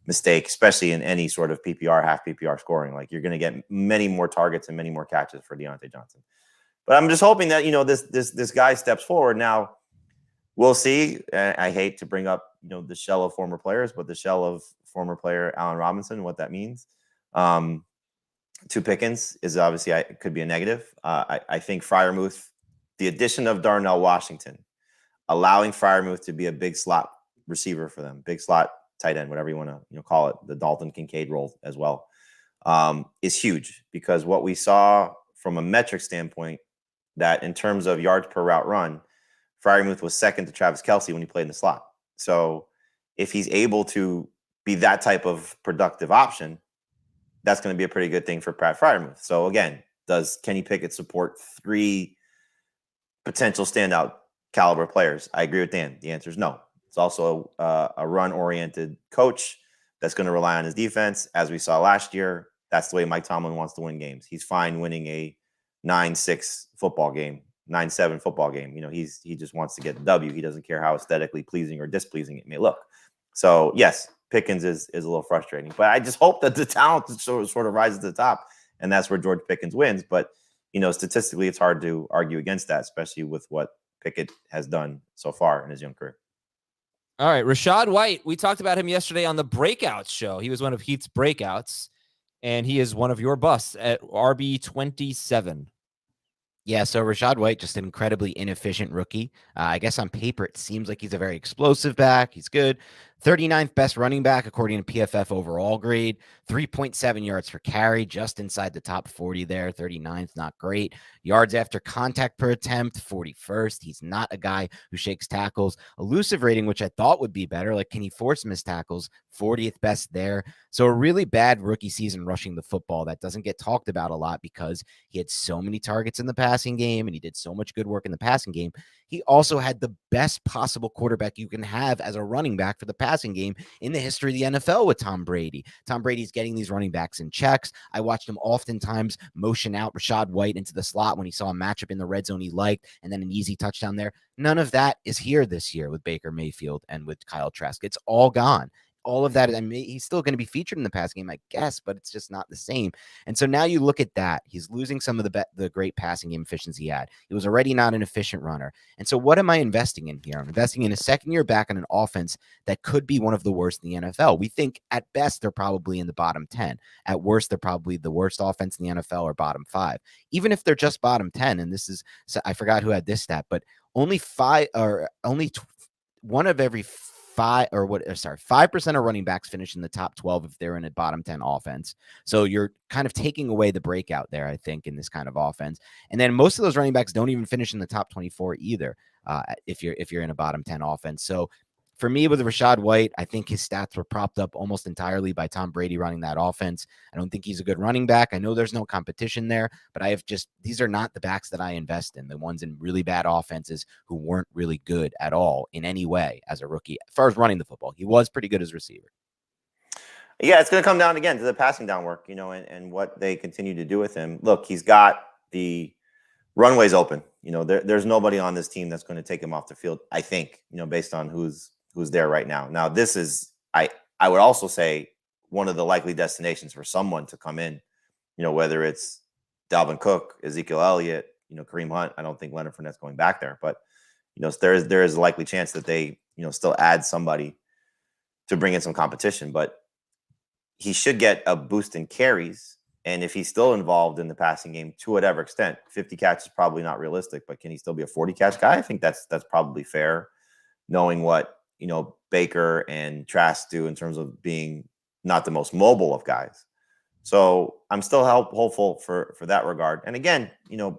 mistake, especially in any sort of PPR, half PPR scoring. Like you're going to get many more targets and many more catches for Deontay Johnson. But I'm just hoping that this guy steps forward. Now we'll see. I hate to bring up the shell of former players, but the shell of former player Allen Robinson, what that means to Pickens is obviously could be a negative. I think Freiermuth, the addition of Darnell Washington, allowing Freiermuth to be a big slot receiver for them, big slot tight end, whatever you want to call it, the Dalton Kincaid role as well, is huge, because what we saw from a metric standpoint, that in terms of yards per route run, Freiermuth was second to Travis Kelce when he played in the slot. So if he's able to be that type of productive option, that's going to be a pretty good thing for Pat Freiermuth. So again, does Kenny Pickett support 3 potential standout caliber players? I agree with Dan. The answer is no. It's also a run-oriented coach that's going to rely on his defense. As we saw last year, that's the way Mike Tomlin wants to win games. He's fine winning a 9-6 football game, 9-7 football game. He just wants to get the W. He doesn't care how aesthetically pleasing or displeasing it may look. So yes, Pickens is a little frustrating, but I just hope that the talent sort of rises to the top, and that's where George Pickens wins. But statistically, it's hard to argue against that, especially with what Pickett has done so far in his young career. All right, Rachaad White. We talked about him yesterday on the Breakouts show. He was one of Heath's breakouts, and he is one of your busts at RB27. Yeah, so Rachaad White, just an incredibly inefficient rookie. I guess on paper, it seems like he's a very explosive back. He's good. 39th best running back, according to PFF overall grade. 3.7 yards per carry, just inside the top 40 there. 39th, not great. Yards after contact per attempt, 41st. He's not a guy who shakes tackles. Elusive rating, which I thought would be better. Like, can he force missed tackles? 40th best there. So a really bad rookie season rushing the football that doesn't get talked about a lot because he had so many targets in the passing game and he did so much good work in the passing game. He also had the best possible quarterback you can have as a running back for the passing game in the history of the NFL with Tom Brady. Tom Brady's getting these running backs in checks. I watched him oftentimes motion out Rachaad White into the slot when he saw a matchup in the red zone he liked, and then an easy touchdown there. None of that is here this year with Baker Mayfield and with Kyle Trask. It's all gone. All of that, I mean, he's still going to be featured in the pass game, I guess, but it's just not the same. And so now you look at that. He's losing some of the great passing game efficiency he had. He was already not an efficient runner. And so what am I investing in here? I'm investing in a second year back on an offense that could be one of the worst in the NFL. We think at best they're probably in the bottom 10. At worst, they're probably the worst offense in the NFL or bottom 5. Even if they're just bottom 10, and this is, I forgot who had this stat, but only one of every 5% of running backs finish in the top 12 if they're in a bottom 10 offense. So you're kind of taking away the breakout there, I think, in this kind of offense. And then most of those running backs don't even finish in the top 24 either, if you're in a bottom 10 offense. So for me, with Rachaad White, I think his stats were propped up almost entirely by Tom Brady running that offense. I don't think he's a good running back. I know there's no competition there, but these are not the backs that I invest in, the ones in really bad offenses who weren't really good at all in any way as a rookie. As far as running the football, he was pretty good as a receiver. Yeah, it's going to come down again to the passing down work, and what they continue to do with him. Look, he's got the runways open. There's nobody on this team that's going to take him off the field, I think, based on who's there right now. Now, this is, I would also say, one of the likely destinations for someone to come in, whether it's Dalvin Cook, Ezekiel Elliott, Kareem Hunt. I don't think Leonard Fournette's going back there, but, there is a likely chance that they, still add somebody to bring in some competition, but he should get a boost in carries. And if he's still involved in the passing game to whatever extent, 50 catch is probably not realistic, but can he still be a 40 catch guy? I think that's probably fair, knowing what, Baker and Trask do in terms of being not the most mobile of guys. So I'm still hopeful for that regard. And again,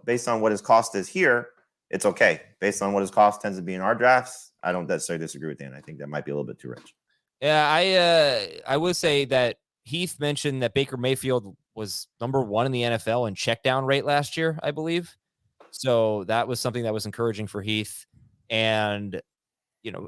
based on what his cost is here, it's okay. Based on what his cost tends to be in our drafts, I don't necessarily disagree with Dan. I think that might be a little bit too rich. Yeah, I would say that Heath mentioned that Baker Mayfield was number 1 in the NFL in check down rate last year, I believe. So that was something that was encouraging for Heath. And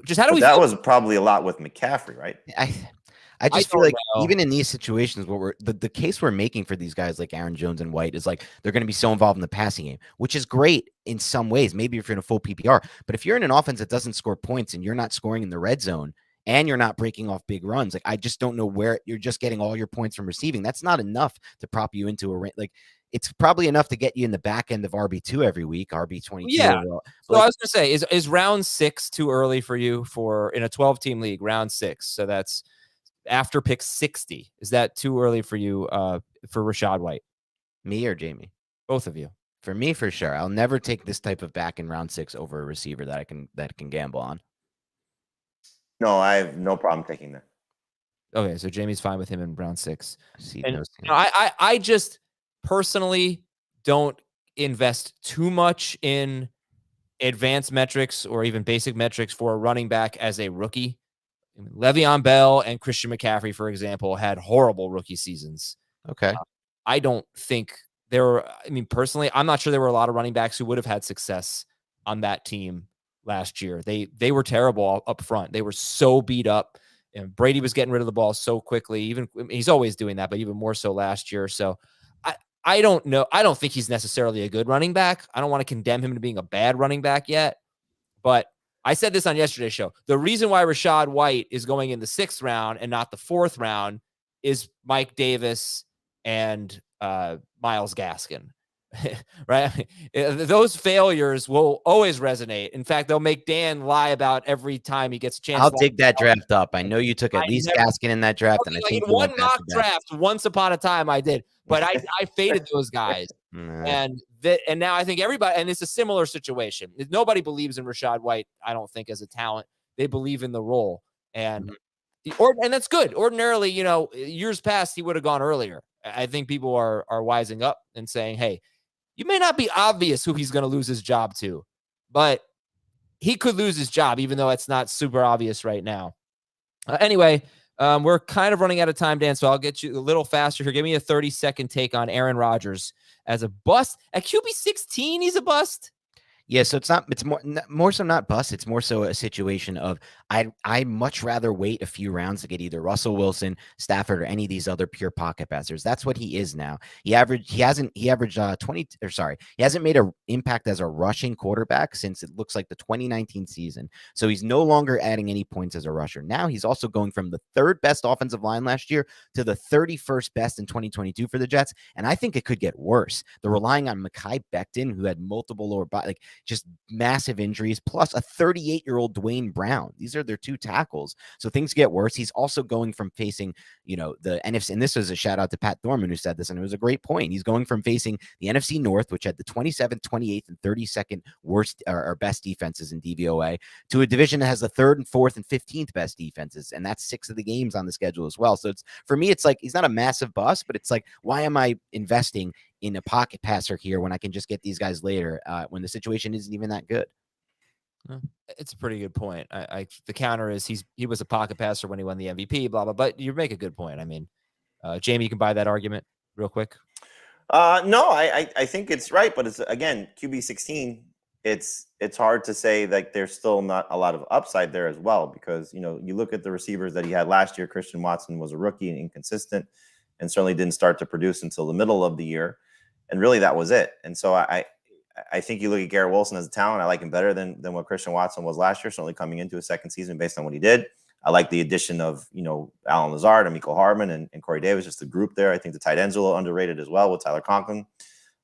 just how do we? That was probably a lot with McCaffrey, right? I just feel like even in these situations, what we're the case we're making for these guys like Aaron Jones and White is like they're going to be so involved in the passing game, which is great in some ways. Maybe if you're in a full PPR, but if you're in an offense that doesn't score points and you're not scoring in the red zone and you're not breaking off big runs, like I just don't know where you're just getting all your points from receiving. That's not enough to prop you into a like. It's probably enough to get you in the back end of RB2 every week, RB22. Yeah. So I was going to say, is round 6 too early for you in a 12-team league, round 6? So that's after pick 60. Is that too early for you for Rachaad White? Me or Jamie? Both of you. For me, for sure. I'll never take this type of back in round 6 over a receiver that I can gamble on. No, I have no problem taking that. Okay, so Jamie's fine with him in round 6. And, I just personally don't invest too much in advanced metrics or even basic metrics for a running back as a rookie. Le'Veon Bell and Christian McCaffrey, for example, had horrible rookie seasons. Okay. I don't think personally, I'm not sure there were a lot of running backs who would have had success on that team last year. They were terrible up front. They were so beat up. And Brady was getting rid of the ball so quickly. He's always doing that, but even more so last year. So I don't know. I don't think he's necessarily a good running back. I don't want to condemn him to being a bad running back yet, but I said this on yesterday's show. The reason why Rachaad White is going in the 6th round and not the 4th round is Mike Davis and Myles Gaskin. Right? Those failures will always resonate. In fact, they'll make Dan lie about every time he gets a chance. I'll dig that draft up. I know you took at least Gaskin in that draft, and I think in one mock draft once upon a time I did, but I faded those guys. And now I think everybody, and it's a similar situation. Nobody believes in Rachaad White, I don't think, as a talent. They believe in the role, and and that's good. Ordinarily, years past, he would have gone earlier. I think people are wising up and saying, hey, you may not be obvious who he's going to lose his job to, but he could lose his job, even though it's not super obvious right now. Anyway, we're kind of running out of time, Dan, so I'll get you a little faster here. Give me a 30-second take on Aaron Rodgers as a bust. At QB 16, he's a bust. Yeah, so it's more so not bust. It's more so a situation of I much rather wait a few rounds to get either Russell Wilson, Stafford, or any of these other pure pocket passers. That's what he is now. He hasn't made an impact as a rushing quarterback since it looks like the 2019 season. So he's no longer adding any points as a rusher. Now he's also going from the 3rd best offensive line last year to the 31st best in 2022 for the Jets. And I think it could get worse. They're relying on Mekhi Becton, who had multiple lower body, just massive injuries, plus a 38-year-old Dwayne Brown. These are their 2 tackles. So things get worse. He's also going from facing, the NFC, and this was a shout out to Pat Thorman who said this, and it was a great point. He's going from facing the NFC North, which had the 27th, 28th, and 32nd worst or best defenses in DVOA, to a division that has the 3rd and 4th and 15th best defenses, and that's 6 of the games on the schedule as well. So for me, it's like he's not a massive bust, but it's like, why am I investing in a pocket passer here when I can just get these guys later when the situation isn't even that good? It's a pretty good point. The counter is he was a pocket passer when he won the MVP, blah, blah, but you make a good point. I mean, Jamie, you can buy that argument real quick. No, I think it's right, but it's, again, QB 16, it's hard to say that there's still not a lot of upside there as well, because, you look at the receivers that he had last year. Christian Watson was a rookie and inconsistent and certainly didn't start to produce until the middle of the year. And really that was it. And so I think you look at Garrett Wilson as a talent. I like him better than what Christian Watson was last year, certainly coming into his 2nd season based on what he did. I like the addition of, Alan Lazard and Mecole Hardman and Corey Davis, just the group there. I think the tight ends are a little underrated as well with Tyler Conklin.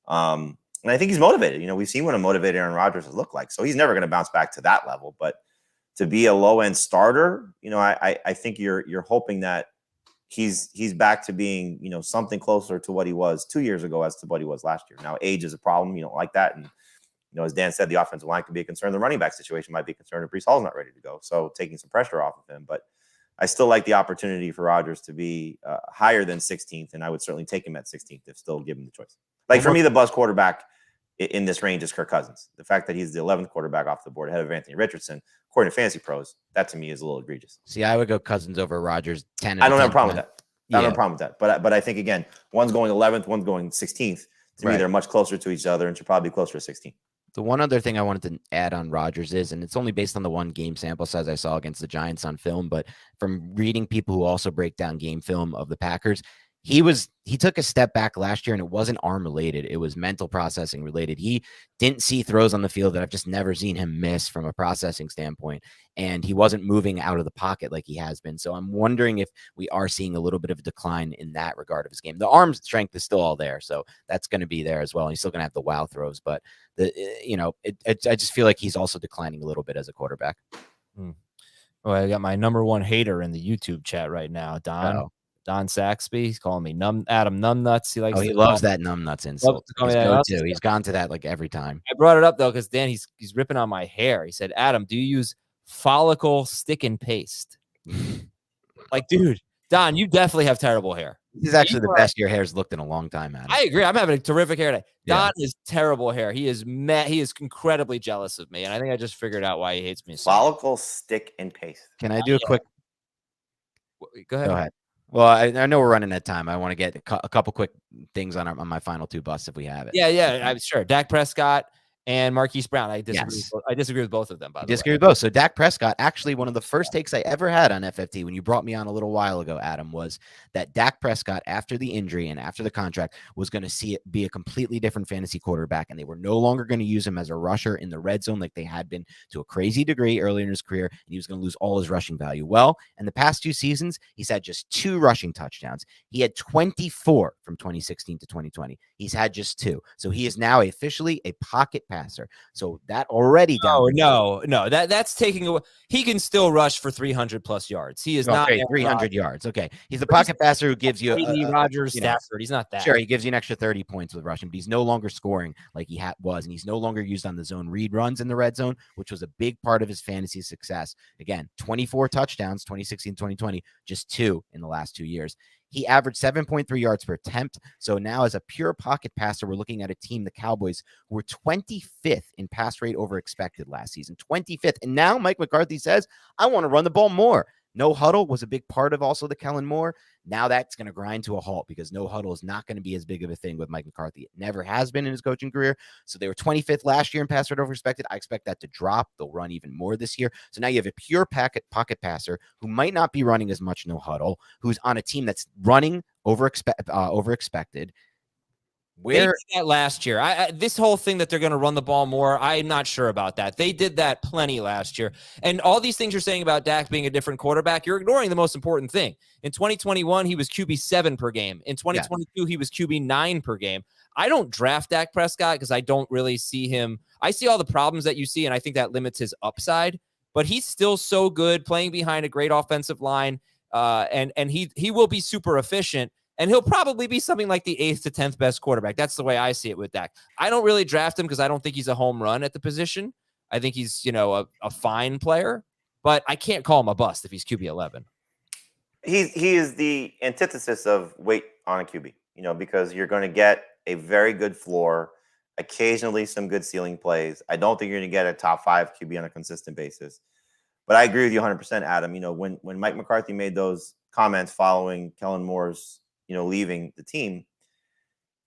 And I think he's motivated. We've seen what a motivated Aaron Rodgers has looked like. So he's never going to bounce back to that level. But to be a low-end starter, I think you're hoping that he's back to being, something closer to what he was 2 years ago as to what he was last year. Now, age is a problem. You don't like that. And, as Dan said, the offensive line could be a concern. The running back situation might be a concern if Breece Hall's not ready to go. So taking some pressure off of him. But I still like the opportunity for Rodgers to be higher than 16th. And I would certainly take him at 16th if still given the choice. Like, for me, the buzz quarterback in this range is Kirk Cousins. The fact that he's the 11th quarterback off the board ahead of Anthony Richardson, according to Fantasy Pros, that to me is a little egregious. See, I would go Cousins over Rodgers 10. I don't have a problem with that. I don't have a problem with that. But I think, again, one's going 11th, one's going 16th. To me, they're much closer to each other and should probably be closer to 16. The one other thing I wanted to add on Rodgers is, and it's only based on the one game sample size I saw against the Giants on film, but from reading people who also break down game film of the Packers, he took a step back last year, and it wasn't arm related. It was mental processing related. He didn't see throws on the field that I've just never seen him miss from a processing standpoint. And he wasn't moving out of the pocket like he has been. So I'm wondering if we are seeing a little bit of a decline in that regard of his game. The arm strength is still all there. So that's going to be there as well. And he's still going to have the wow throws, but I just feel like he's also declining a little bit as a quarterback. Oh, I got my number one hater in the YouTube chat right now, Don. Don Saxby. He's calling me Adam Numbnuts. He likes. He loves that numbnuts insult. He's gone to that like every time. I brought it up though because Dan, he's ripping on my hair. He said, "Adam, do you use follicle stick and paste?" Like, dude, Don, you definitely have terrible hair. This is actually the best your hair's looked in a long time, Adam. I agree. I'm having a terrific hair today. Don is terrible hair. He is He is incredibly jealous of me, and I think I just figured out why he hates me. Follicle stick and paste. Can I do a quick? Go ahead. Well, I know we're running out of time. I want to get a couple quick things on my final 2 busts if we have it. Yeah, I'm sure. Dak Prescott and Marquise Brown. I disagree. Yes. I disagree with both of them. By the way, Disagree with both. So Dak Prescott, actually, one of the first takes I ever had on FFT when you brought me on a little while ago, Adam, was that Dak Prescott, after the injury and after the contract, was going to see it be a completely different fantasy quarterback, and they were no longer going to use him as a rusher in the red zone like they had been to a crazy degree earlier in his career, and he was going to lose all his rushing value. Well, in the past 2 seasons, he's had just 2 rushing touchdowns. He had 24 from 2016 to 2020. He's had just 2. So he is now officially a pocket passer. So that already down. No. That's taking away. He can still rush for 300 plus yards. He is not 300 yards. Okay, he's a pocket passer who gives you Rodgers, Stafford. He's not that. Sure, he gives you an extra 30 points with rushing, but he's no longer scoring like he was, and he's no longer used on the zone read runs in the red zone, which was a big part of his fantasy success. Again, 24 touchdowns, 2016, 2020, just 2 in the last 2 years. He averaged 7.3 yards per attempt. So now as a pure pocket passer, we're looking at a team, the Cowboys, who were 25th in pass rate over expected last season, 25th. And now Mike McCarthy says, I want to run the ball more. No huddle was a big part of also the Kellen Moore. Now that's going to grind to a halt because no huddle is not going to be as big of a thing with Mike McCarthy. It never has been in his coaching career. So they were 25th last year in pass rate over expected. I expect that to drop. They'll run even more this year. So now you have a pure pocket passer who might not be running as much no huddle, who's on a team that's running over expected. They did that last year. This whole thing that they're going to run the ball more, I'm not sure about that. They did that plenty last year. And all these things you're saying about Dak being a different quarterback, you're ignoring the most important thing. In 2021, he was QB7 per game. In 2022, he was QB9 per game. I don't draft Dak Prescott because I don't really see him. I see all the problems that you see, and I think that limits his upside. But he's still so good playing behind a great offensive line, and he will be super efficient. And he'll probably be something like the 8th to 10th best quarterback. That's the way I see it with Dak. I don't really draft him because I don't think he's a home run at the position. I think he's, a fine player, but I can't call him a bust if he's QB 11. He is the antithesis of wait on a QB, because you're going to get a very good floor, occasionally some good ceiling plays. I don't think you're going to get a top 5 QB on a consistent basis. But I agree with you 100%, Adam. When Mike McCarthy made those comments following Kellen Moore's leaving the team,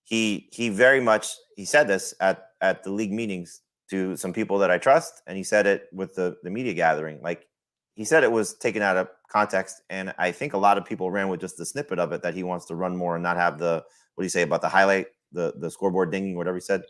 he very much, he said this at the league meetings to some people that I trust, and he said it with the media gathering. Like, he said it was taken out of context, and I think a lot of people ran with just the snippet of it, that he wants to run more and not have the, what do you say about the highlight, the scoreboard dinging, whatever he said,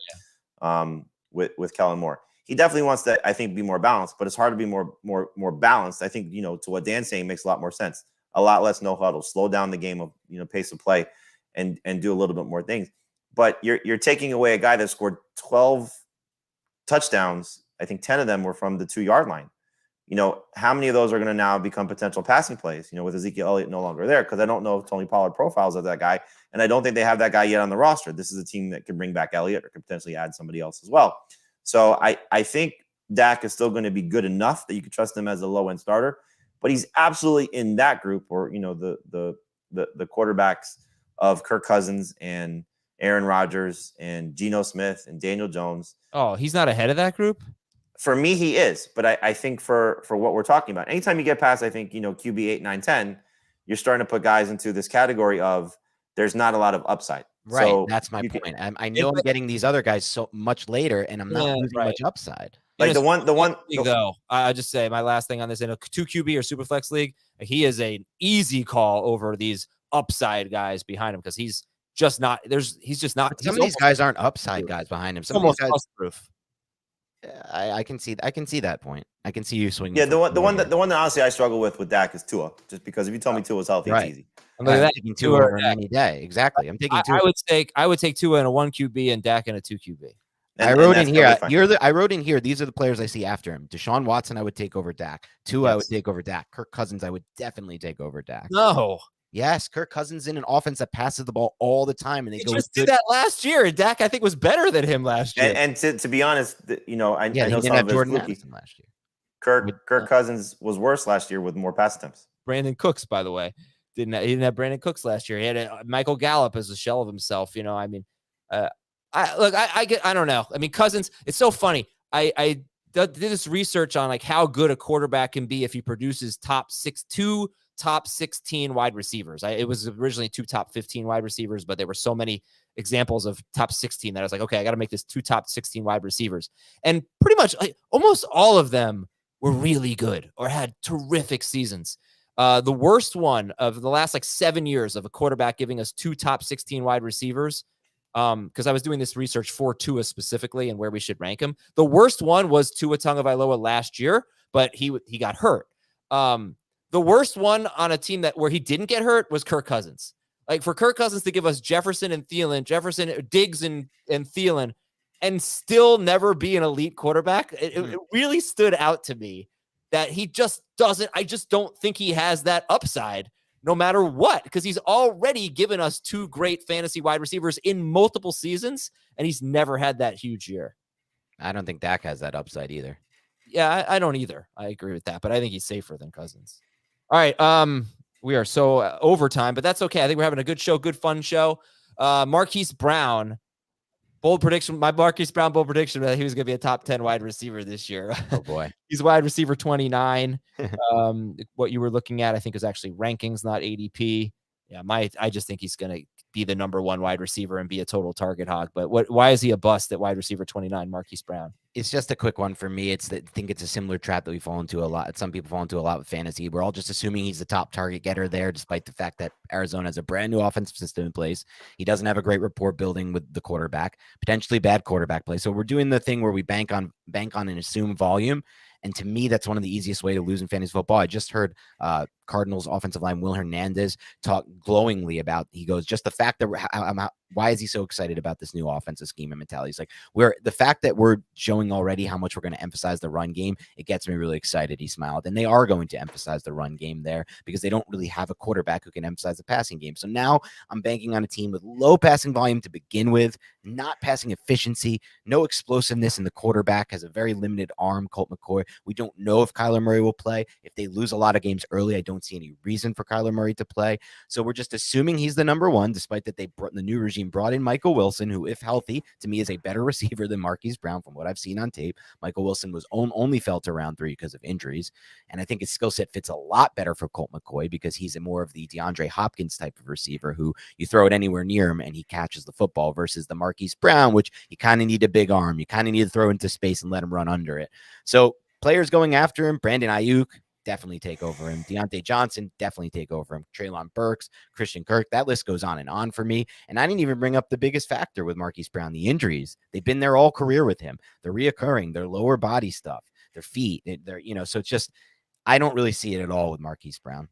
with Kellen Moore. He definitely wants to, I think, be more balanced, but it's hard to be more balanced. I think, to what Dan's saying makes a lot more sense. A lot less no huddle, slow down the game of, pace of play and do a little bit more things. But you're taking away a guy that scored 12 touchdowns. I think 10 of them were from the 2-yard line. How many of those are going to now become potential passing plays, with Ezekiel Elliott no longer there? Because I don't know if Tony Pollard profiles of that guy. And I don't think they have that guy yet on the roster. This is a team that can bring back Elliott or could potentially add somebody else as well. So I think Dak is still going to be good enough that you can trust him as a low-end starter. But he's absolutely in that group, or the quarterbacks of Kirk Cousins and Aaron Rodgers and Geno Smith and Daniel Jones. Oh, he's not ahead of that group? For me, he is. But I think for what we're talking about, anytime you get past, I think, QB 8, 9, 10, you're starting to put guys into this category of there's not a lot of upside. Right. So that's my point. I know I'm getting these other guys so much later, and I'm not losing much upside. Like the one, though, I just say my last thing on this, in a 2 QB or Superflex league, he is an easy call over these upside guys behind him because he's just not. He's just not. Some of these guys aren't upside guys behind him. Some almost of these guys, proof. I can see that point. I can see you swinging. Yeah, the one that honestly I struggle with Dak is Tua, just because if you tell me Tua's healthy, it's easy. I'm taking Tua any day. Exactly. I'm taking Tua. I would take Tua in a 1 QB and Dak in a 2 QB. I wrote in here. These are the players I see after him. Deshaun Watson, I would take over Dak. Tua, I would take over Dak. Kirk Cousins, I would definitely take over Dak. No. Yes, Kirk Cousins in an offense that passes the ball all the time, and they just did that last year. Dak, I think, was better than him last year. And to be honest, I know he didn't have Jordan Addison last year. Kirk Cousins was worse last year with more pass attempts. Brandon Cooks, by the way, he didn't have Brandon Cooks last year. He had Michael Gallup as a shell of himself. I don't know. I mean, Cousins, it's so funny. I did this research on like how good a quarterback can be if he produces top 2 top 16 wide receivers. It was originally 2 top 15 wide receivers, but there were so many examples of top 16 that I was like, okay, I got to make this 2 top 16 wide receivers. And pretty much almost all of them were really good or had terrific seasons. The worst one of the last 7 years of a quarterback giving us 2 top 16 wide receivers, because I was doing this research for Tua specifically and where we should rank him. The worst one was Tua Tagovailoa last year, but he got hurt. The worst one on a team where he didn't get hurt was Kirk Cousins. For Kirk Cousins to give us Jefferson, Diggs and Thielen, and still never be an elite quarterback, it really stood out to me that he just doesn't. I just don't think he has that upside, no matter what, because he's already given us 2 great fantasy wide receivers in multiple seasons, and he's never had that huge year. I don't think Dak has that upside either. Yeah, I don't either. I agree with that, but I think he's safer than Cousins. All right, we are so overtime, but that's okay. I think we're having a good show, good fun show. Marquise Brown, bold prediction. My Marquise Brown bold prediction that he was going to be a top 10 wide receiver this year. Oh boy, he's wide receiver 29. What you were looking at, I think, is actually rankings, not ADP. Yeah, I just think he's going to be the number 1 wide receiver and be a total target hog. But why is he a bust at wide receiver 29, Marquise Brown? It's just a quick one for me. I think it's a similar trap that we fall into a lot. Some people fall into a lot with fantasy. We're all just assuming he's the top target getter there, despite the fact that Arizona has a brand new offensive system in place. He doesn't have a great rapport building with the quarterback, potentially bad quarterback play. So we're doing the thing where we bank on and assume volume. And to me, that's one of the easiest way to lose in fantasy football. I just heard Cardinals offensive line Will Hernandez talk glowingly about, he goes, just the fact that why is he so excited about this new offensive scheme and mentality? He's like, the fact that we're showing already how much we're going to emphasize the run game, it gets me really excited. He smiled. And they are going to emphasize the run game there because they don't really have a quarterback who can emphasize the passing game. So now I'm banking on a team with low passing volume to begin with, not passing efficiency, no explosiveness, and the quarterback has a very limited arm, Colt McCoy. We don't know if Kyler Murray will play. If they lose a lot of games early, I don't see any reason for Kyler Murray to play. So we're just assuming he's the number 1, despite that the new regime brought in Michael Wilson, who, if healthy, to me is a better receiver than Marquise Brown from what I've seen on tape. Michael Wilson was only fell to round 3 because of injuries. And I think his skill set fits a lot better for Colt McCoy because he's more of the DeAndre Hopkins type of receiver who you throw it anywhere near him and he catches the football versus the Marquise Brown, which you kind of need a big arm. You kind of need to throw into space and let him run under it. So players going after him, Brandon Ayuk, definitely take over him. Deontay Johnson, definitely take over him. Treylon Burks, Christian Kirk, that list goes on and on for me. And I didn't even bring up the biggest factor with Marquise Brown, the injuries. They've been there all career with him. They're reoccurring, their lower body stuff, their feet, they're, so it's just, I don't really see it at all with Marquise Brown.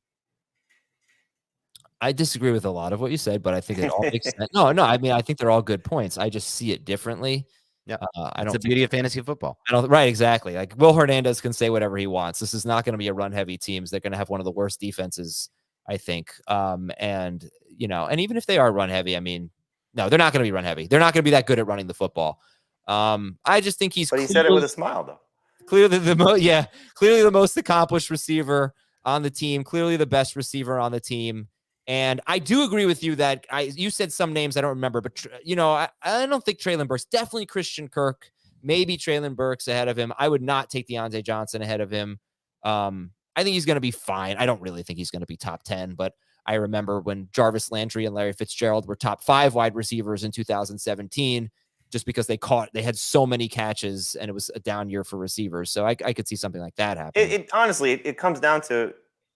I disagree with a lot of what you said, but I think it all makes sense. No, I mean, I think they're all good points. I just see it differently. Yeah, it's the beauty of fantasy football. Right, exactly. Like Will Hernandez can say whatever he wants. This is not going to be a run-heavy team. They're going to have one of the worst defenses, I think. And even if they are run-heavy, I mean, no, they're not going to be run-heavy. They're not going to be that good at running the football. I just think But he said it with a smile, though. Clearly the most accomplished receiver on the team. Clearly the best receiver on the team. And I do agree with you that you said some names I don't remember, but I don't think Treylon Burks, definitely Christian Kirk, maybe Treylon Burks ahead of him. I would not take Deontay Johnson ahead of him. I think he's going to be fine. I don't really think he's going to be top 10, but I remember when Jarvis Landry and Larry Fitzgerald were top 5 wide receivers in 2017, just because they had so many catches and it was a down year for receivers. So I could see something like that happen. Honestly, it comes down to,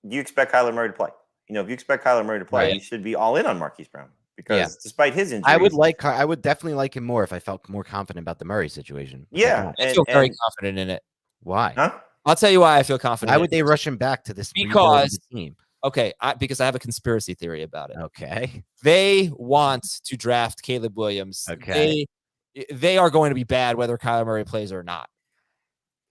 do you expect Kyler Murray to play? If you expect Kyler Murray to play, you should be all in on Marquise Brown because despite his injuries, I would definitely like him more if I felt more confident about the Murray situation. Yeah, I feel very confident in it. Why? Huh? I'll tell you why I feel confident. Why would they rush him back to this team? Okay, because I have a conspiracy theory about it. Okay, they want to draft Caleb Williams. Okay, they are going to be bad whether Kyler Murray plays or not.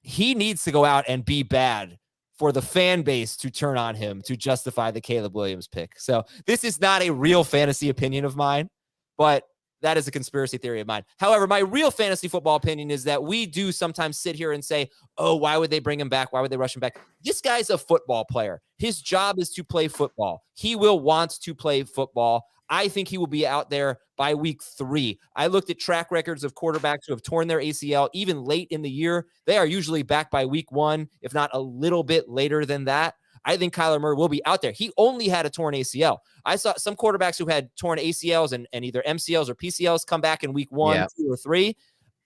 He needs to go out and be bad for the fan base to turn on him to justify the Caleb Williams pick. So this is not a real fantasy opinion of mine, but that is a conspiracy theory of mine. However, my real fantasy football opinion is that we do sometimes sit here and say, oh, why would they bring him back? Why would they rush him back? This guy's a football player. His job is to play football. He will want to play football. I think he will be out there by week 3. I looked at track records of quarterbacks who have torn their ACL even late in the year. They are usually back by week 1, if not a little bit later than that. I think Kyler Murray will be out there. He only had a torn ACL. I saw some quarterbacks who had torn ACLs and either MCLs or PCLs come back in week 1, 2, or 3.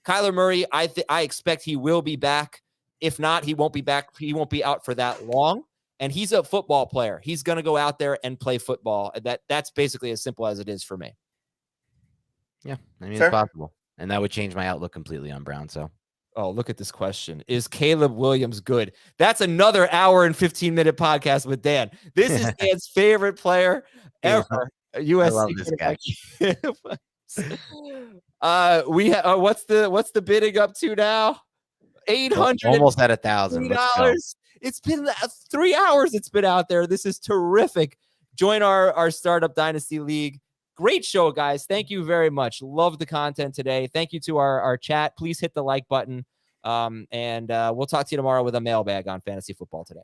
Kyler Murray, I expect he will be back. If not, he won't be back. He won't be out for that long. And he's a football player. He's going to go out there and play football. That's basically as simple as it is for me. Yeah, I mean, it's possible. And that would change my outlook completely on Brown. So, oh, look at this question. Is Caleb Williams good? That's another hour and 15-minute podcast with Dan. This is Dan's favorite player ever. USC. I love this guy. What's the bidding up to now? $800, almost at $1,000. It's been 3 hours. It's been out there. This is terrific. Join our Startup Dynasty League. Great show, guys. Thank you very much. Love the content today. Thank you to our chat. Please hit the like button. And we'll talk to you tomorrow with a mailbag on fantasy football today.